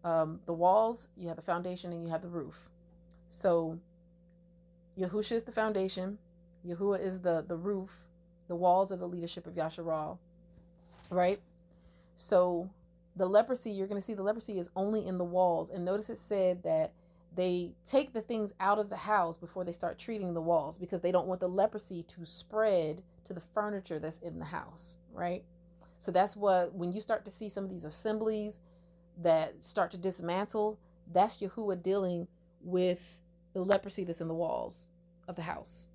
the walls, you have the foundation, and you have the roof. So Yahusha is the foundation, Yahuwah is the roof, the walls are the leadership of Yasharal, right? So the leprosy, you're going to see the leprosy is only in the walls. And notice it said that they take the things out of the house before they start treating the walls, because they don't want the leprosy to spread to the furniture that's in the house, right? So that's what, when you start to see some of these assemblies that start to dismantle, that's Yahuwah dealing with the leprosy that's in the walls of the house.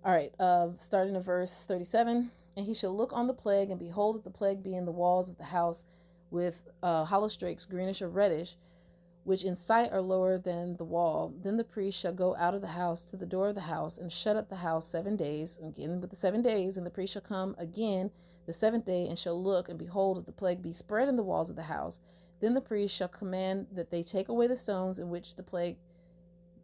All right, starting in verse 37. And he shall look on the plague, and behold, if the plague be in the walls of the house with hollow strakes, greenish or reddish, which in sight are lower than the wall, then the priest shall go out of the house to the door of the house, and shut up the house 7 days, again with the 7 days. And the priest shall come again the 7th day, and shall look, and behold, if the plague be spread in the walls of the house, then the priest shall command that they take away the stones in which the plague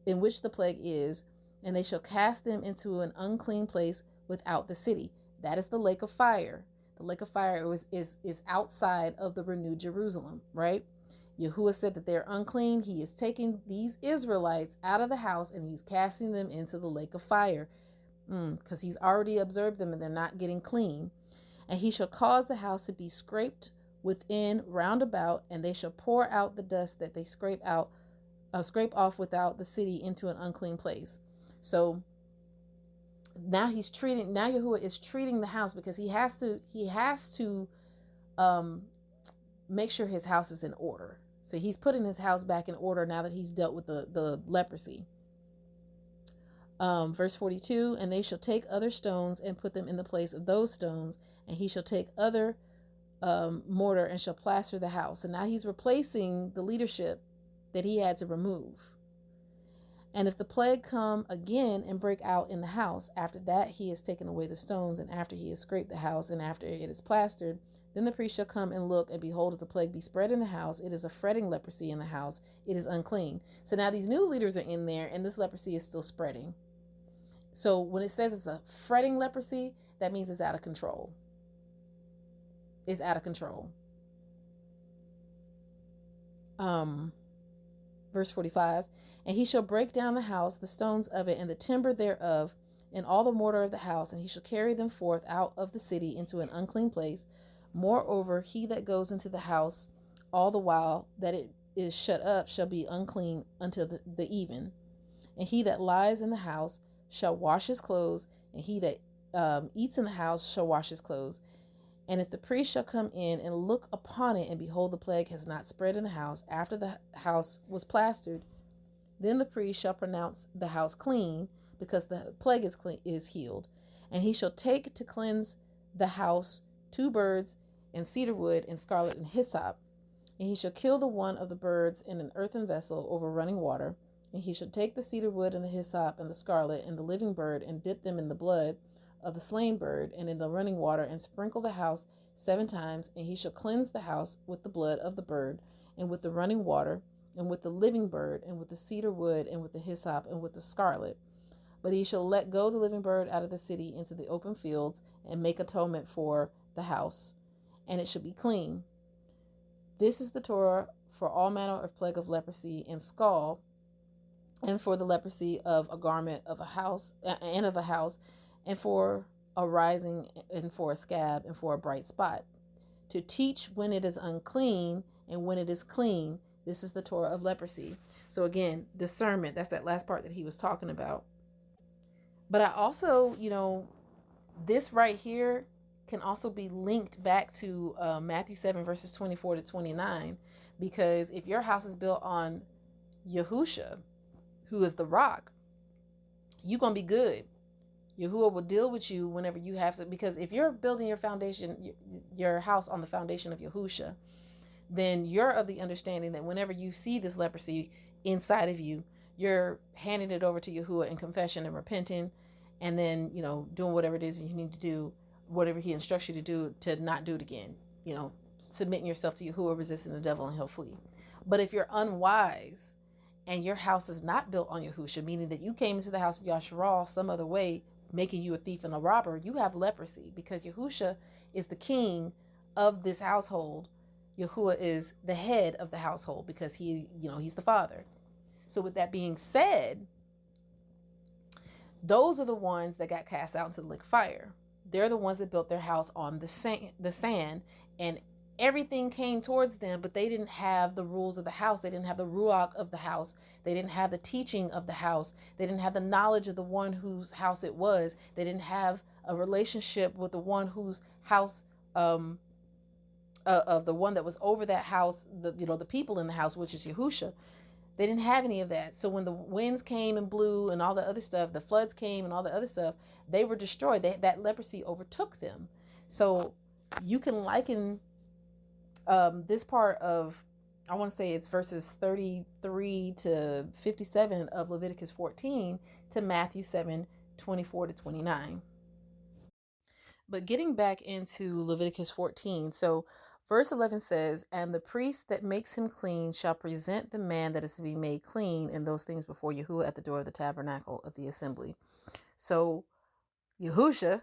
is, and they shall cast them into an unclean place without the city. That is the lake of fire. The lake of fire is outside of the renewed Jerusalem, right? Yahuwah said that they're unclean. He is taking these Israelites out of the house, and he's casting them into the lake of fire, because he's already observed them, and they're not getting clean. And he shall cause the house to be scraped within round about, and they shall pour out the dust that they scrape off without the city into an unclean place. So now Yahuwah is treating the house, because he has to make sure his house is in order. So he's putting his house back in order now that he's dealt with the leprosy. Verse 42, and they shall take other stones and put them in the place of those stones, and he shall take other mortar and shall plaster the house. And now he's replacing the leadership that he had to remove. And if the plague come again and break out in the house, after that he has taken away the stones, and after he has scraped the house, and after it is plastered, then the priest shall come and look, and behold, if the plague be spread in the house, it is a fretting leprosy in the house, it is unclean. So now these new leaders are in there, and this leprosy is still spreading. So when it says it's a fretting leprosy, that means it's out of control. It's out of control. Verse 45, and he shall break down the house, the stones of it, and the timber thereof, and all the mortar of the house, and he shall carry them forth out of the city into an unclean place. Moreover, he that goes into the house all the while that it is shut up shall be unclean until the even. And he that lies in the house shall wash his clothes, and he that eats in the house shall wash his clothes. And if the priest shall come in and look upon it, and behold, the plague has not spread in the house after the house was plastered, then the priest shall pronounce the house clean, because the plague is healed. And he shall take to cleanse the house 2 birds and cedar wood and scarlet and hyssop. And he shall kill the one of the birds in an earthen vessel over running water. And he shall take the cedar wood and the hyssop and the scarlet and the living bird, and dip them in the blood of the slain bird and in the running water, and sprinkle the house 7 times. And he shall cleanse the house with the blood of the bird, and with the running water, and with the living bird, and with the cedar wood, and with the hyssop, and with the scarlet. But he shall let go the living bird out of the city into the open fields, and make atonement for the house, and it shall be clean. This is the Torah for all manner of plague of leprosy and scall, and for the leprosy of a garment of a house, and for a rising, and for a scab, and for a bright spot, to teach when it is unclean and when it is clean. This is the Torah of leprosy. So again, discernment, that's that last part that he was talking about. But I also, this right here can also be linked back to Matthew 7 verses 24 to 29, because if your house is built on Yahusha, who is the rock, you're going to be good. Yahuwah will deal with you whenever you have to, because if you're building your foundation, your house on the foundation of Yahusha, then you're of the understanding that whenever you see this leprosy inside of you, you're handing it over to Yahuwah in confession and repenting, and then, doing whatever it is you need to do, whatever he instructs you to do, to not do it again, submitting yourself to Yahuwah, resisting the devil, and he'll flee. But if you're unwise and your house is not built on Yahusha, meaning that you came into the house of Yasharal some other way, making you a thief and a robber, you have leprosy, because Yahusha is the king of this household. Yahuwah is the head of the household, because he's the father. So with that being said, those are the ones that got cast out into the lake of fire. They're the ones that built their house on the sand, and everything came towards them, but they didn't have the rules of the house. They didn't have the ruach of the house. They didn't have the teaching of the house. They didn't have the knowledge of the one whose house it was. They didn't have a relationship with the one whose house, of the one that was over that house, the people in the house, which is Yahusha. They didn't have any of that. So when the winds came and blew and all the other stuff, the floods came and all the other stuff, they were destroyed. That leprosy overtook them. So you can liken this part of, I want to say it's verses 33 to 57 of Leviticus 14 to Matthew 7, 24 to 29. But getting back into Leviticus 14, so verse 11 says, and the priest that makes him clean shall present the man that is to be made clean in those things before Yahuwah at the door of the tabernacle of the assembly. So Yahusha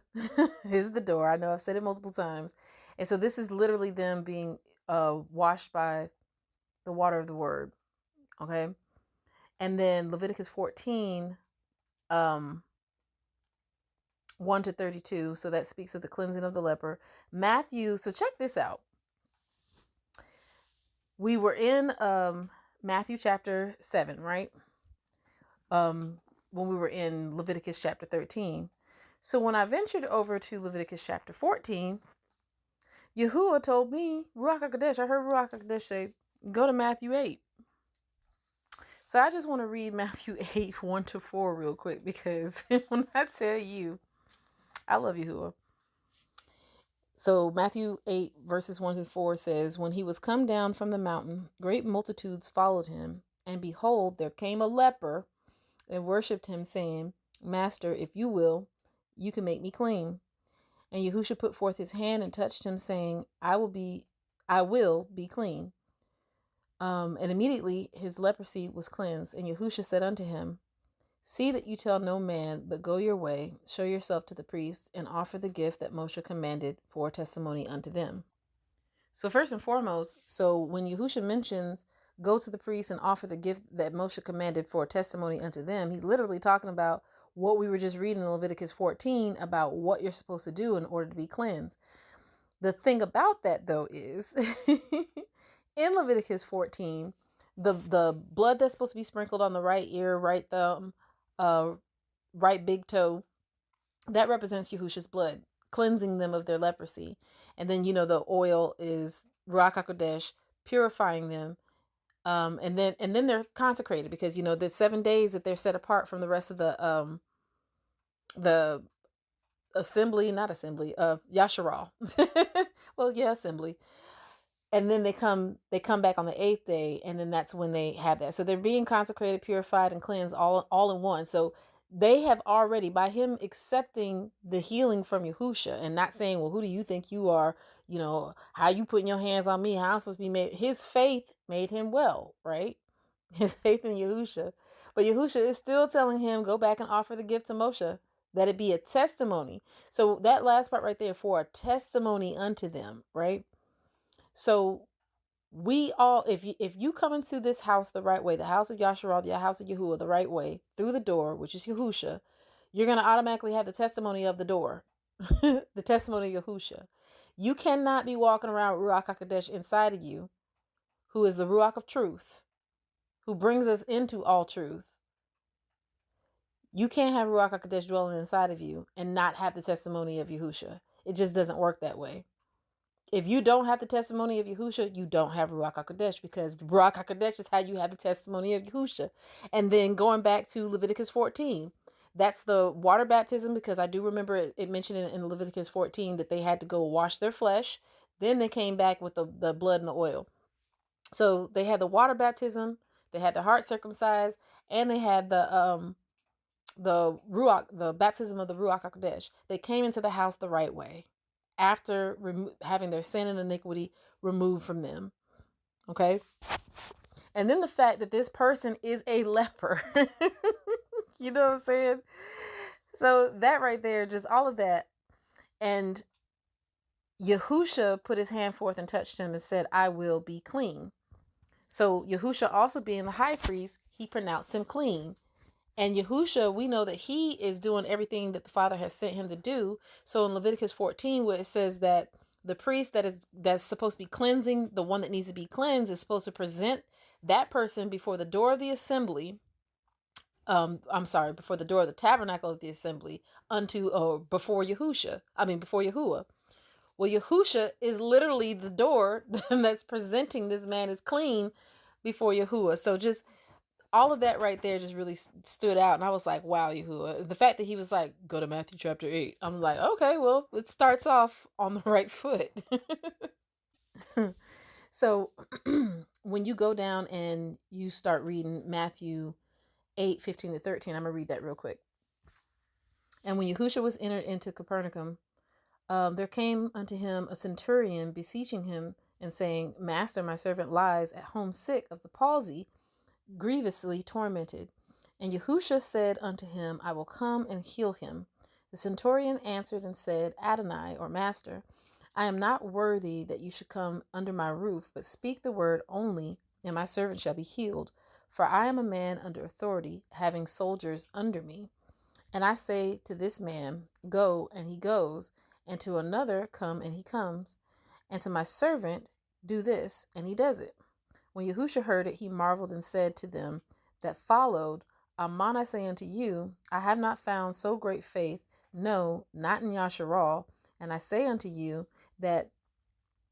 is the door. I know I've said it multiple times. And so this is literally them being washed by the water of the word. Okay. And then Leviticus 14, 1 to 32. So that speaks of the cleansing of the leper. Matthew. So check this out. We were in Matthew chapter 7, right? When we were in Leviticus chapter 13. So when I ventured over to Leviticus chapter 14, Yahuwah told me, Ruach HaKodesh, I heard Ruach HaKodesh say, go to Matthew 8. So I just want to read Matthew 8, 1-4 real quick, because when I tell you, I love Yahuwah. So Matthew 8 verses 1-4 says, when he was come down from the mountain, great multitudes followed him. And behold, there came a leper and worshipped him, saying, Master, if you will, you can make me clean. And Yahusha put forth his hand and touched him, saying, I will be clean. And immediately his leprosy was cleansed. And Yahusha said unto him, see that you tell no man, but go your way, show yourself to the priest, and offer the gift that Moshe commanded for a testimony unto them. So first and foremost, so when Yahusha mentions go to the priest and offer the gift that Moshe commanded for a testimony unto them, he's literally talking about what we were just reading in Leviticus 14 about what you're supposed to do in order to be cleansed. The thing about that, though, is in Leviticus 14, the blood that's supposed to be sprinkled on the right ear, right thumb, right big toe, that represents Yahusha's blood, cleansing them of their leprosy. And then, the oil is Ruach HaKodesh, purifying them. And then they're consecrated, because, there's 7 days that they're set apart from the rest of the assembly, not assembly, Yasharal. Well, yeah, assembly. And then they come back on the 8th day, and then that's when they have that. So they're being consecrated, purified, and cleansed all in one. So they have already, by him accepting the healing from Yahusha and not saying, well, who do you think you are? How you putting your hands on me? How I'm supposed to be made? His faith made him well, right? His faith in Yahusha. But Yahusha is still telling him, go back and offer the gift to Moshe, that it be a testimony. So that last part right there, for a testimony unto them, right? So we all, if you come into this house the right way, the house of Yasharal, the house of Yahuwah, the right way, through the door, which is Yahusha, you're going to automatically have the testimony of the door, the testimony of Yahusha. You cannot be walking around with Ruach HaKodesh inside of you, who is the Ruach of truth, who brings us into all truth. You can't have Ruach HaKodesh dwelling inside of you and not have the testimony of Yahusha. It just doesn't work that way. If you don't have the testimony of Yahusha, you don't have Ruach HaKodesh, because Ruach HaKodesh is how you have the testimony of Yahusha. And then going back to Leviticus 14, that's the water baptism, because I do remember it mentioned in Leviticus 14 that they had to go wash their flesh. Then they came back with the blood and the oil. So they had the water baptism, they had the heart circumcised, and they had the Ruach, the baptism of the Ruach HaKodesh. They came into the house the right way, after having their sin and iniquity removed from them. Okay? And then the fact that this person is a leper. You know what I'm saying? So that right there, just all of that. And Yahusha put his hand forth and touched him and said, I will be clean. So Yahusha, also being the high priest, he pronounced him clean. And Yahusha, we know that he is doing everything that the Father has sent him to do. So in Leviticus 14, where it says that the priest that's supposed to be cleansing, the one that needs to be cleansed, is supposed to present that person before the door of the assembly. Before the door of the tabernacle of the assembly before Yahusha. Before Yahuwah. Well, Yahusha is literally the door that's presenting this man as clean before Yahuwah. So just all of that right there just really stood out. And I was like, wow, Yahuwah. The fact that he was like, go to Matthew chapter 8. I'm like, okay, well, it starts off on the right foot. So when you go down and you start reading Matthew 8, 15-13, I'm going to read that real quick. And when Yahusha was entered into Capernaum, there came unto him a centurion, beseeching him and saying, Master, my servant lies at home sick of the palsy, grievously tormented. And Yahusha said unto him, I will come and heal him. The centurion answered and said, Adonai, or Master, I am not worthy that you should come under my roof, but speak the word only, and my servant shall be healed. For I am a man under authority, having soldiers under me. And I say to this man, go, and he goes, and to another, come, and he comes, and to my servant, do this, and he does it. When Yahusha heard it, he marveled and said to them that followed, Amen, I say unto you, I have not found so great faith, no, not in Yasharal. And I say unto you that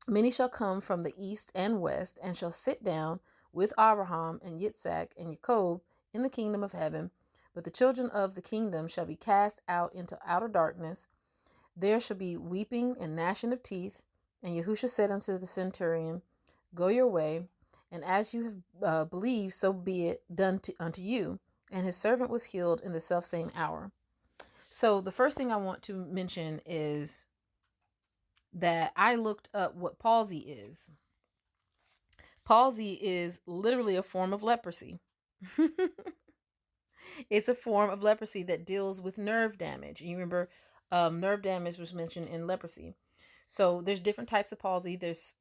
many shall come from the east and west, and shall sit down with Abraham and Yitzhak and Jacob in the kingdom of heaven. But the children of the kingdom shall be cast out into outer darkness. There shall be weeping and gnashing of teeth. And Yahusha said unto the centurion, Go your way, and as you have believed, so be it done unto you. And his servant was healed in the selfsame hour. So the first thing I want to mention is that I looked up what palsy is. Palsy is literally a form of leprosy. It's a form of leprosy that deals with nerve damage. You remember nerve damage was mentioned in leprosy. So there's different types of palsy. There's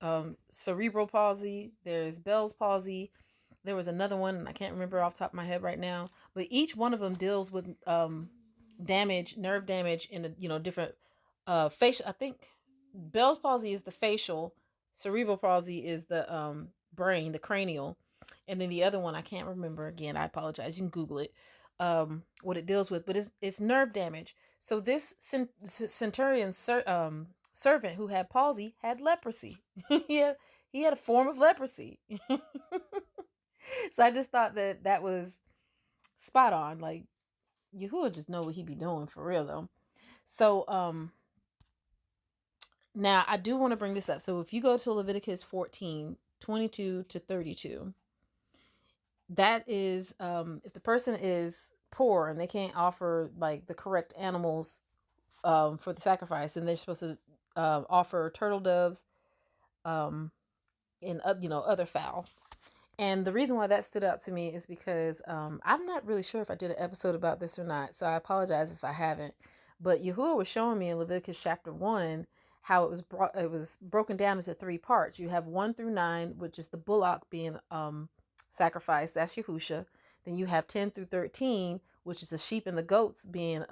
cerebral palsy. There's Bell's palsy. There was another one, and I can't remember off the top of my head right now. But each one of them deals with damage, nerve damage in a different facial. I think Bell's palsy is the facial. Cerebral palsy is the brain, the cranial. And then the other one, I can't remember. Again, I apologize. You can Google it. What it deals with, but it's nerve damage. So this centurion servant who had palsy had leprosy. he had a form of leprosy. So I just thought that was spot on. Like, Yahuwah just know what he be doing for real though. So now I do want to bring this up. So if you go to Leviticus 14:22-32, that is if the person is poor and they can't offer like the correct animals for the sacrifice, then they're supposed to offer turtle doves and other fowl. And the reason why that stood out to me is because I'm not really sure if I did an episode about this or not, so I apologize if I haven't. But Yahuwah was showing me in Leviticus chapter 1 how it was broken down into 3 parts. You have 1 through 9, which is the bullock being sacrificed. That's Yahusha. Then you have 10 through 13, which is the sheep and the goats being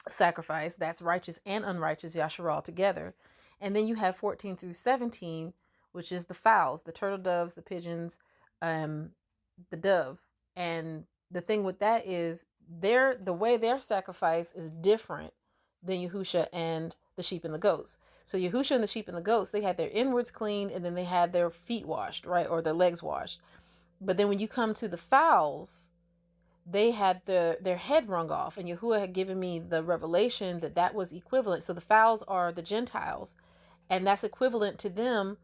sacrificed. That's righteous and unrighteous Yasharal together. And then you have 14 through 17, which is the fowls, the turtle doves, the pigeons, the dove. And the thing with that is the way their sacrifice is different than Yahusha and the sheep and the goats. So Yahusha and the sheep and the goats, they had their inwards cleaned and then they had their feet washed, right? Or their legs washed. But then when you come to the fowls, they had their head wrung off, and Yahuwah had given me the revelation that was equivalent. So the fowls are the Gentiles, and that's equivalent to them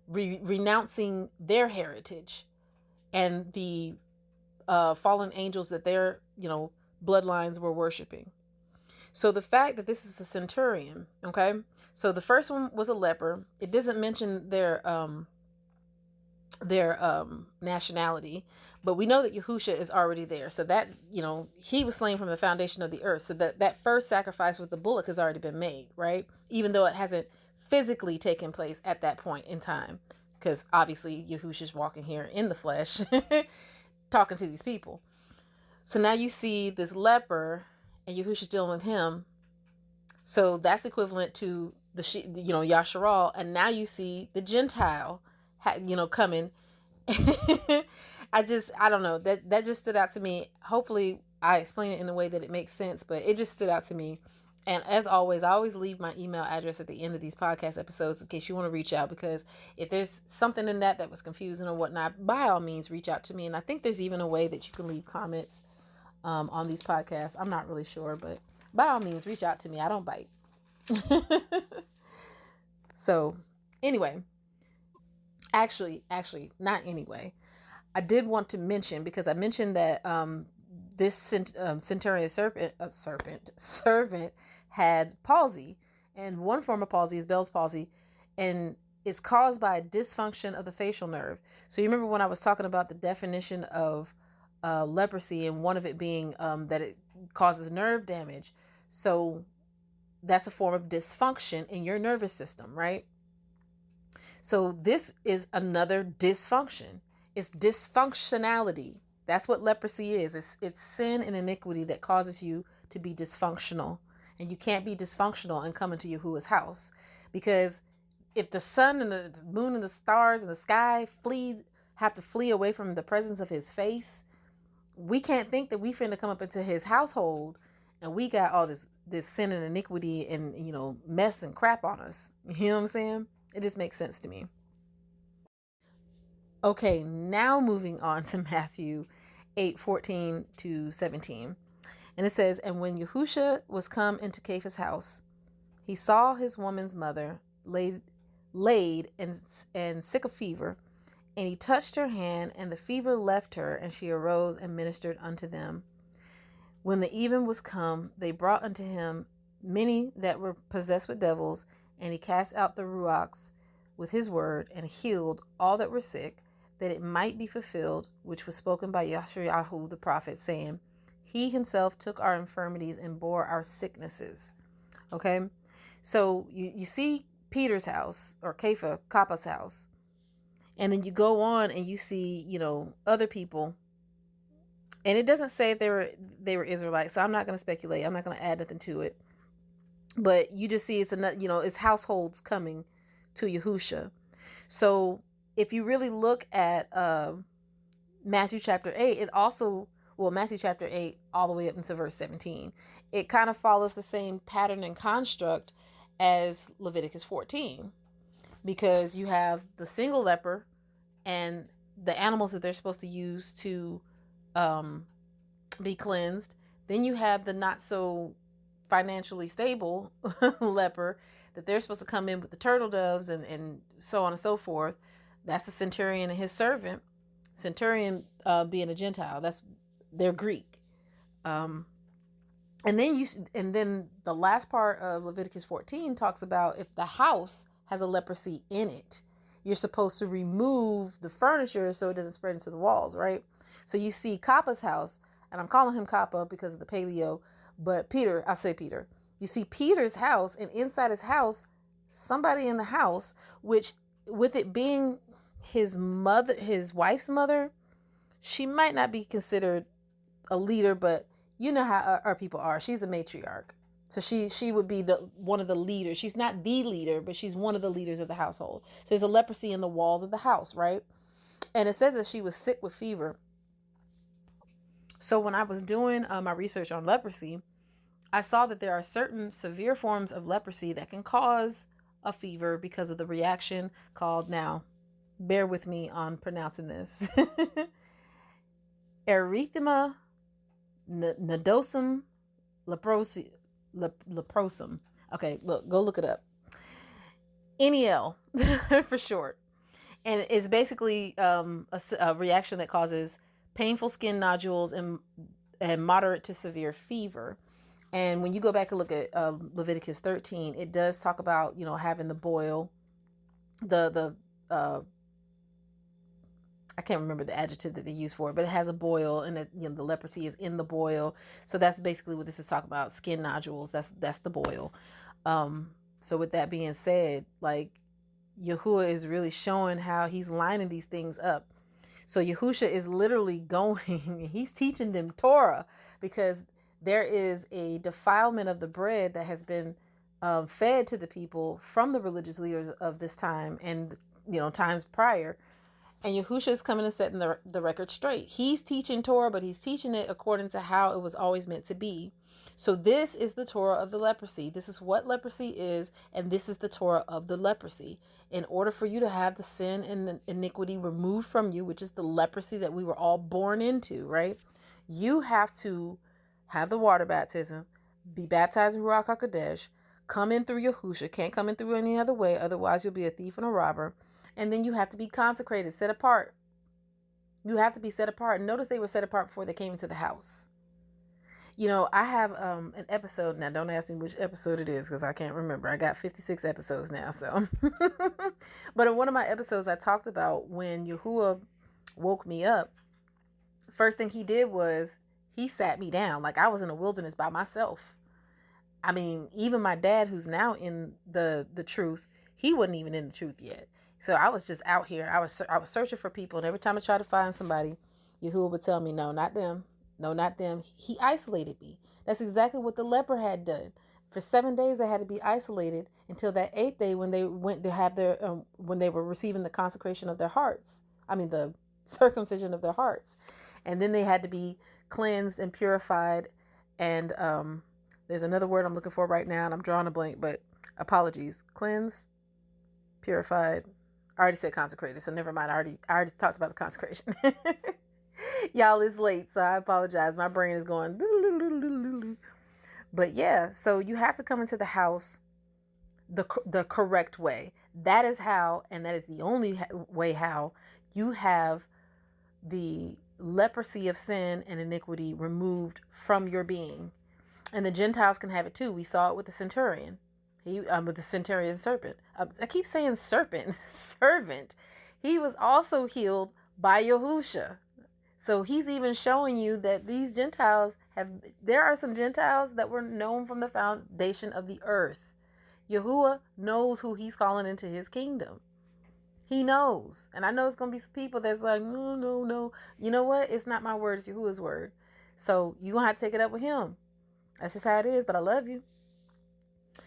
renouncing their heritage and the fallen angels that their bloodlines were worshiping. So the fact that this is a centurion, okay? So the first one was a leper. It doesn't mention their nationality, but we know that Yahusha is already there. So that, he was slain from the foundation of the earth. So that first sacrifice with the bullock has already been made, right? Even though it hasn't physically taken place at that point in time, because obviously Yahusha's walking here in the flesh, talking to these people. So now you see this leper, and Yahusha's dealing with him. So that's equivalent to the Yasharal, and now you see the Gentile, coming. I don't know, that just stood out to me. Hopefully I explain it in a way that it makes sense, but it just stood out to me. And as always, I always leave my email address at the end of these podcast episodes in case you want to reach out, because if there's something in that was confusing or whatnot, by all means reach out to me. And I think there's even a way that you can leave comments on these podcasts. I'm not really sure, but by all means reach out to me. I don't bite. So anyway, actually not anyway, I did want to mention, because I mentioned that this centurion servant had palsy, and one form of palsy is Bell's palsy, and it's caused by a dysfunction of the facial nerve. So you remember when I was talking about the definition of leprosy, and one of it being that it causes nerve damage. So that's a form of dysfunction in your nervous system, right? So this is another dysfunction. It's dysfunctionality. That's what leprosy is. It's sin and iniquity that causes you to be dysfunctional. And you can't be dysfunctional and come into Yahuwah's house. Because if the sun and the moon and the stars and the sky have to flee away from the presence of his face, we can't think that we finna come up into his household and we got all this sin and iniquity and mess and crap on us. You know what I'm saying? It just makes sense to me. Okay, now moving on to Matthew 8:14-17. And it says, "And when Yahusha was come into Caiaphas' house, he saw his woman's mother laid and sick of fever. And he touched her hand, and the fever left her, and she arose and ministered unto them. When the even was come, they brought unto him many that were possessed with devils, and he cast out the ruachs with his word, and healed all that were sick, that it might be fulfilled, which was spoken by Yashayahu the prophet, saying, He himself took our infirmities and bore our sicknesses." Okay? So you see Peter's house, or Kappa's house. And then you go on and you see, other people. And it doesn't say if they were Israelites, so I'm not going to speculate. I'm not going to add nothing to it. But you just see it's households coming to Yahusha. So if you really look at Matthew chapter 8, Matthew chapter 8 all the way up into verse 17, it kind of follows the same pattern and construct as Leviticus 14. Because you have the single leper and the animals that they're supposed to use to be cleansed. Then you have the not so financially stable leper that they're supposed to come in with the turtle doves and so on and so forth. That's the centurion and his servant. Centurion being a Gentile. They're Greek. And then the last part of Leviticus 14 talks about if the house has a leprosy in it, you're supposed to remove the furniture so it doesn't spread into the walls, right? So you see Kappa's house, and I'm calling him Kappa because of the paleo, but Peter, I say Peter. You see Peter's house, and inside his house, somebody in the house, which with it being his wife's mother, she might not be considered a leader, but you know how our people are. She's a matriarch. So she would be one of the leaders. She's not the leader, but she's one of the leaders of the household. So there's a leprosy in the walls of the house, right? And it says that she was sick with fever. So when I was doing my research on leprosy, I saw that there are certain severe forms of leprosy that can cause a fever because of the reaction called, now, bear with me on pronouncing this, erythema nodosum leprosum. Okay, go look it up. NEL for short. And it's basically a reaction that causes painful skin nodules and moderate to severe fever. And when you go back and look at Leviticus 13, it does talk about, having the boil, I can't remember the adjective that they use for it, but it has a boil, and that the leprosy is in the boil. So that's basically what this is talking about. Skin nodules. That's the boil. So with that being said, like, Yahuwah is really showing how he's lining these things up. So Yahusha is literally going, he's teaching them Torah, because there is a defilement of the bread that has been fed to the people from the religious leaders of this time and times prior. And Yahusha is coming and setting the record straight. He's teaching Torah, but he's teaching it according to how it was always meant to be. So this is the Torah of the leprosy. This is what leprosy is, and this is the Torah of the leprosy. In order for you to have the sin and the iniquity removed from you, which is the leprosy that we were all born into, right? You have to have the water baptism, be baptized in Ruach HaKodesh, come in through Yahusha, can't come in through any other way, otherwise you'll be a thief and a robber. And then you have to be consecrated, set apart. You have to be set apart. Notice they were set apart before they came into the house. I have an episode. Now, don't ask me which episode it is because I can't remember. I got 56 episodes now. So, but in one of my episodes, I talked about when Yahuwah woke me up. First thing he did was he sat me down. Like I was in a wilderness by myself. I mean, even my dad, who's now in the truth, he wasn't even in the truth yet. So I was just out here. I was searching for people, and every time I tried to find somebody, Yahuwah would tell me, "No, not them. No, not them." He isolated me. That's exactly what the leper had done. For 7 days, they had to be isolated until that 8th day when they went to have when they were receiving the consecration of their hearts. I mean, the circumcision of their hearts, and then they had to be cleansed and purified. And there's another word I'm looking for right now, and I'm drawing a blank. But apologies. Cleansed, purified. I already said consecrated, so never mind. I already talked about the consecration. Y'all, it's late, so I apologize. My brain is going. But yeah, so you have to come into the house the correct way. That is how, and that is the only way how you have the leprosy of sin and iniquity removed from your being. And the Gentiles can have it too. We saw it with the centurion. With the centurion serpent. I keep saying serpent, servant. He was also healed by Yahusha. So he's even showing you that these Gentiles there are some Gentiles that were known from the foundation of the earth. Yahuwah knows who he's calling into his kingdom. He knows. And I know it's going to be some people that's like, no, no, no. You know what? It's not my word. It's Yahuwah's word. So you're going to have to take it up with him. That's just how it is. But I love you.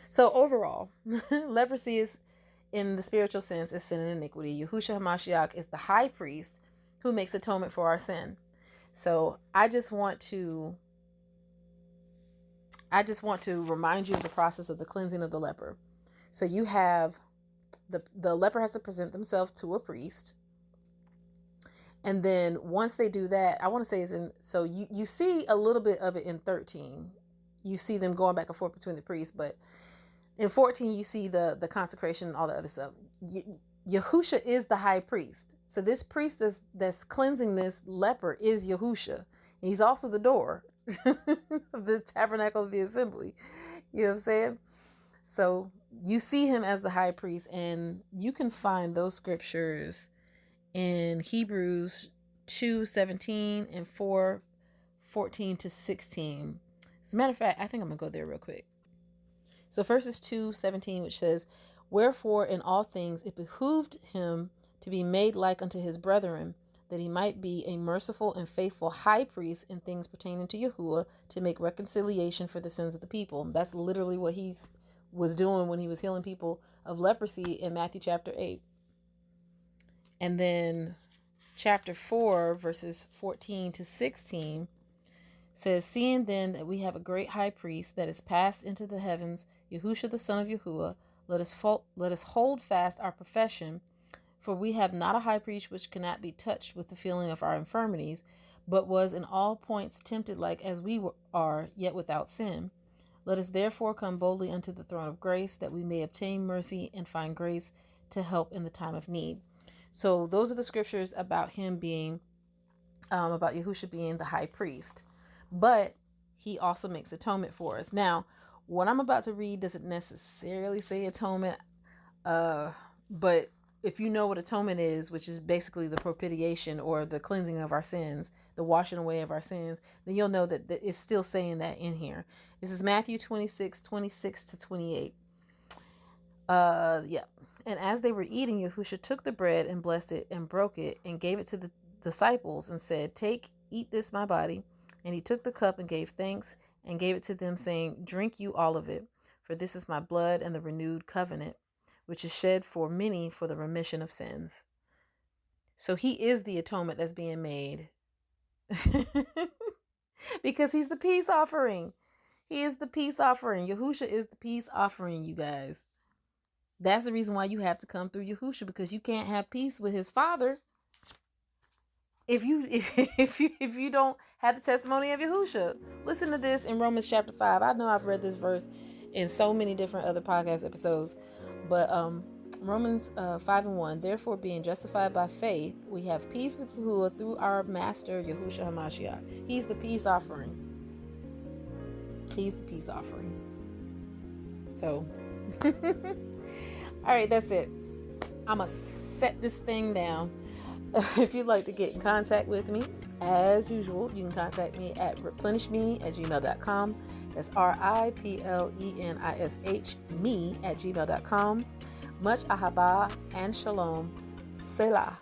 So overall, leprosy is, in the spiritual sense, is sin and iniquity. Yahushua HaMashiach is the high priest who makes atonement for our sin. So I just want to remind you of the process of the cleansing of the leper. So you have the leper has to present themselves to a priest. And then once they do that, I want to say so you see a little bit of it in 13. You see them going back and forth between the priests, but in 14, you see the consecration and all the other stuff. Yahusha is the high priest. So this priest that's cleansing this leper is Yahusha. He's also the door of the tabernacle of the assembly. You know what I'm saying? So you see him as the high priest, and you can find those scriptures in Hebrews 2:17 and 4:14 to 16. As a matter of fact, I think I'm going to go there real quick. So first is 2:17, which says, "Wherefore in all things it behooved him to be made like unto his brethren, that he might be a merciful and faithful high priest in things pertaining to Yahuwah, to make reconciliation for the sins of the people." That's literally what he was doing when he was healing people of leprosy in Matthew chapter 8. And then chapter 4, verses 14 to 16 says, "Seeing then that we have a great high priest that is passed into the heavens, Yahushua the son of Yahuwah, let us hold fast our profession, for we have not a high priest which cannot be touched with the feeling of our infirmities, but was in all points tempted like as we are, yet without sin. Let us therefore come boldly unto the throne of grace, that we may obtain mercy and find grace to help in the time of need." So those are the scriptures about him being, about Yahushua being the high priest. But he also makes atonement for us. Now, what I'm about to read doesn't necessarily say atonement, but if you know what atonement is, which is basically the propitiation or the cleansing of our sins, the washing away of our sins, then you'll know that it's still saying that in here. This is Matthew 26:26 to 28. Yeah. "And as they were eating, Yahushua took the bread and blessed it and broke it and gave it to the disciples and said, 'Take, eat this, my body.' And he took the cup and gave thanks and gave it to them, saying, 'Drink you all of it, for this is my blood and the renewed covenant, which is shed for many for the remission of sins.'" So he is the atonement that's being made. Because he's the peace offering. He is the peace offering. Yahusha is the peace offering, you guys. That's the reason why you have to come through Yahusha, because you can't have peace with his Father if you don't have the testimony of Yahusha. Listen to this in Romans chapter 5. I know I've read this verse in so many different other podcast episodes, but Romans 5:1, "Therefore, being justified by faith, we have peace with Yahuwah through our master Yahushua HaMashiach." He's the peace offering. He's the peace offering. So, all right, that's it. I'm going to set this thing down. If you'd like to get in contact with me, as usual, you can contact me at replenishme@gmail.com. That's RIPLENISH me@gmail.com. Much ahaba and shalom. Selah.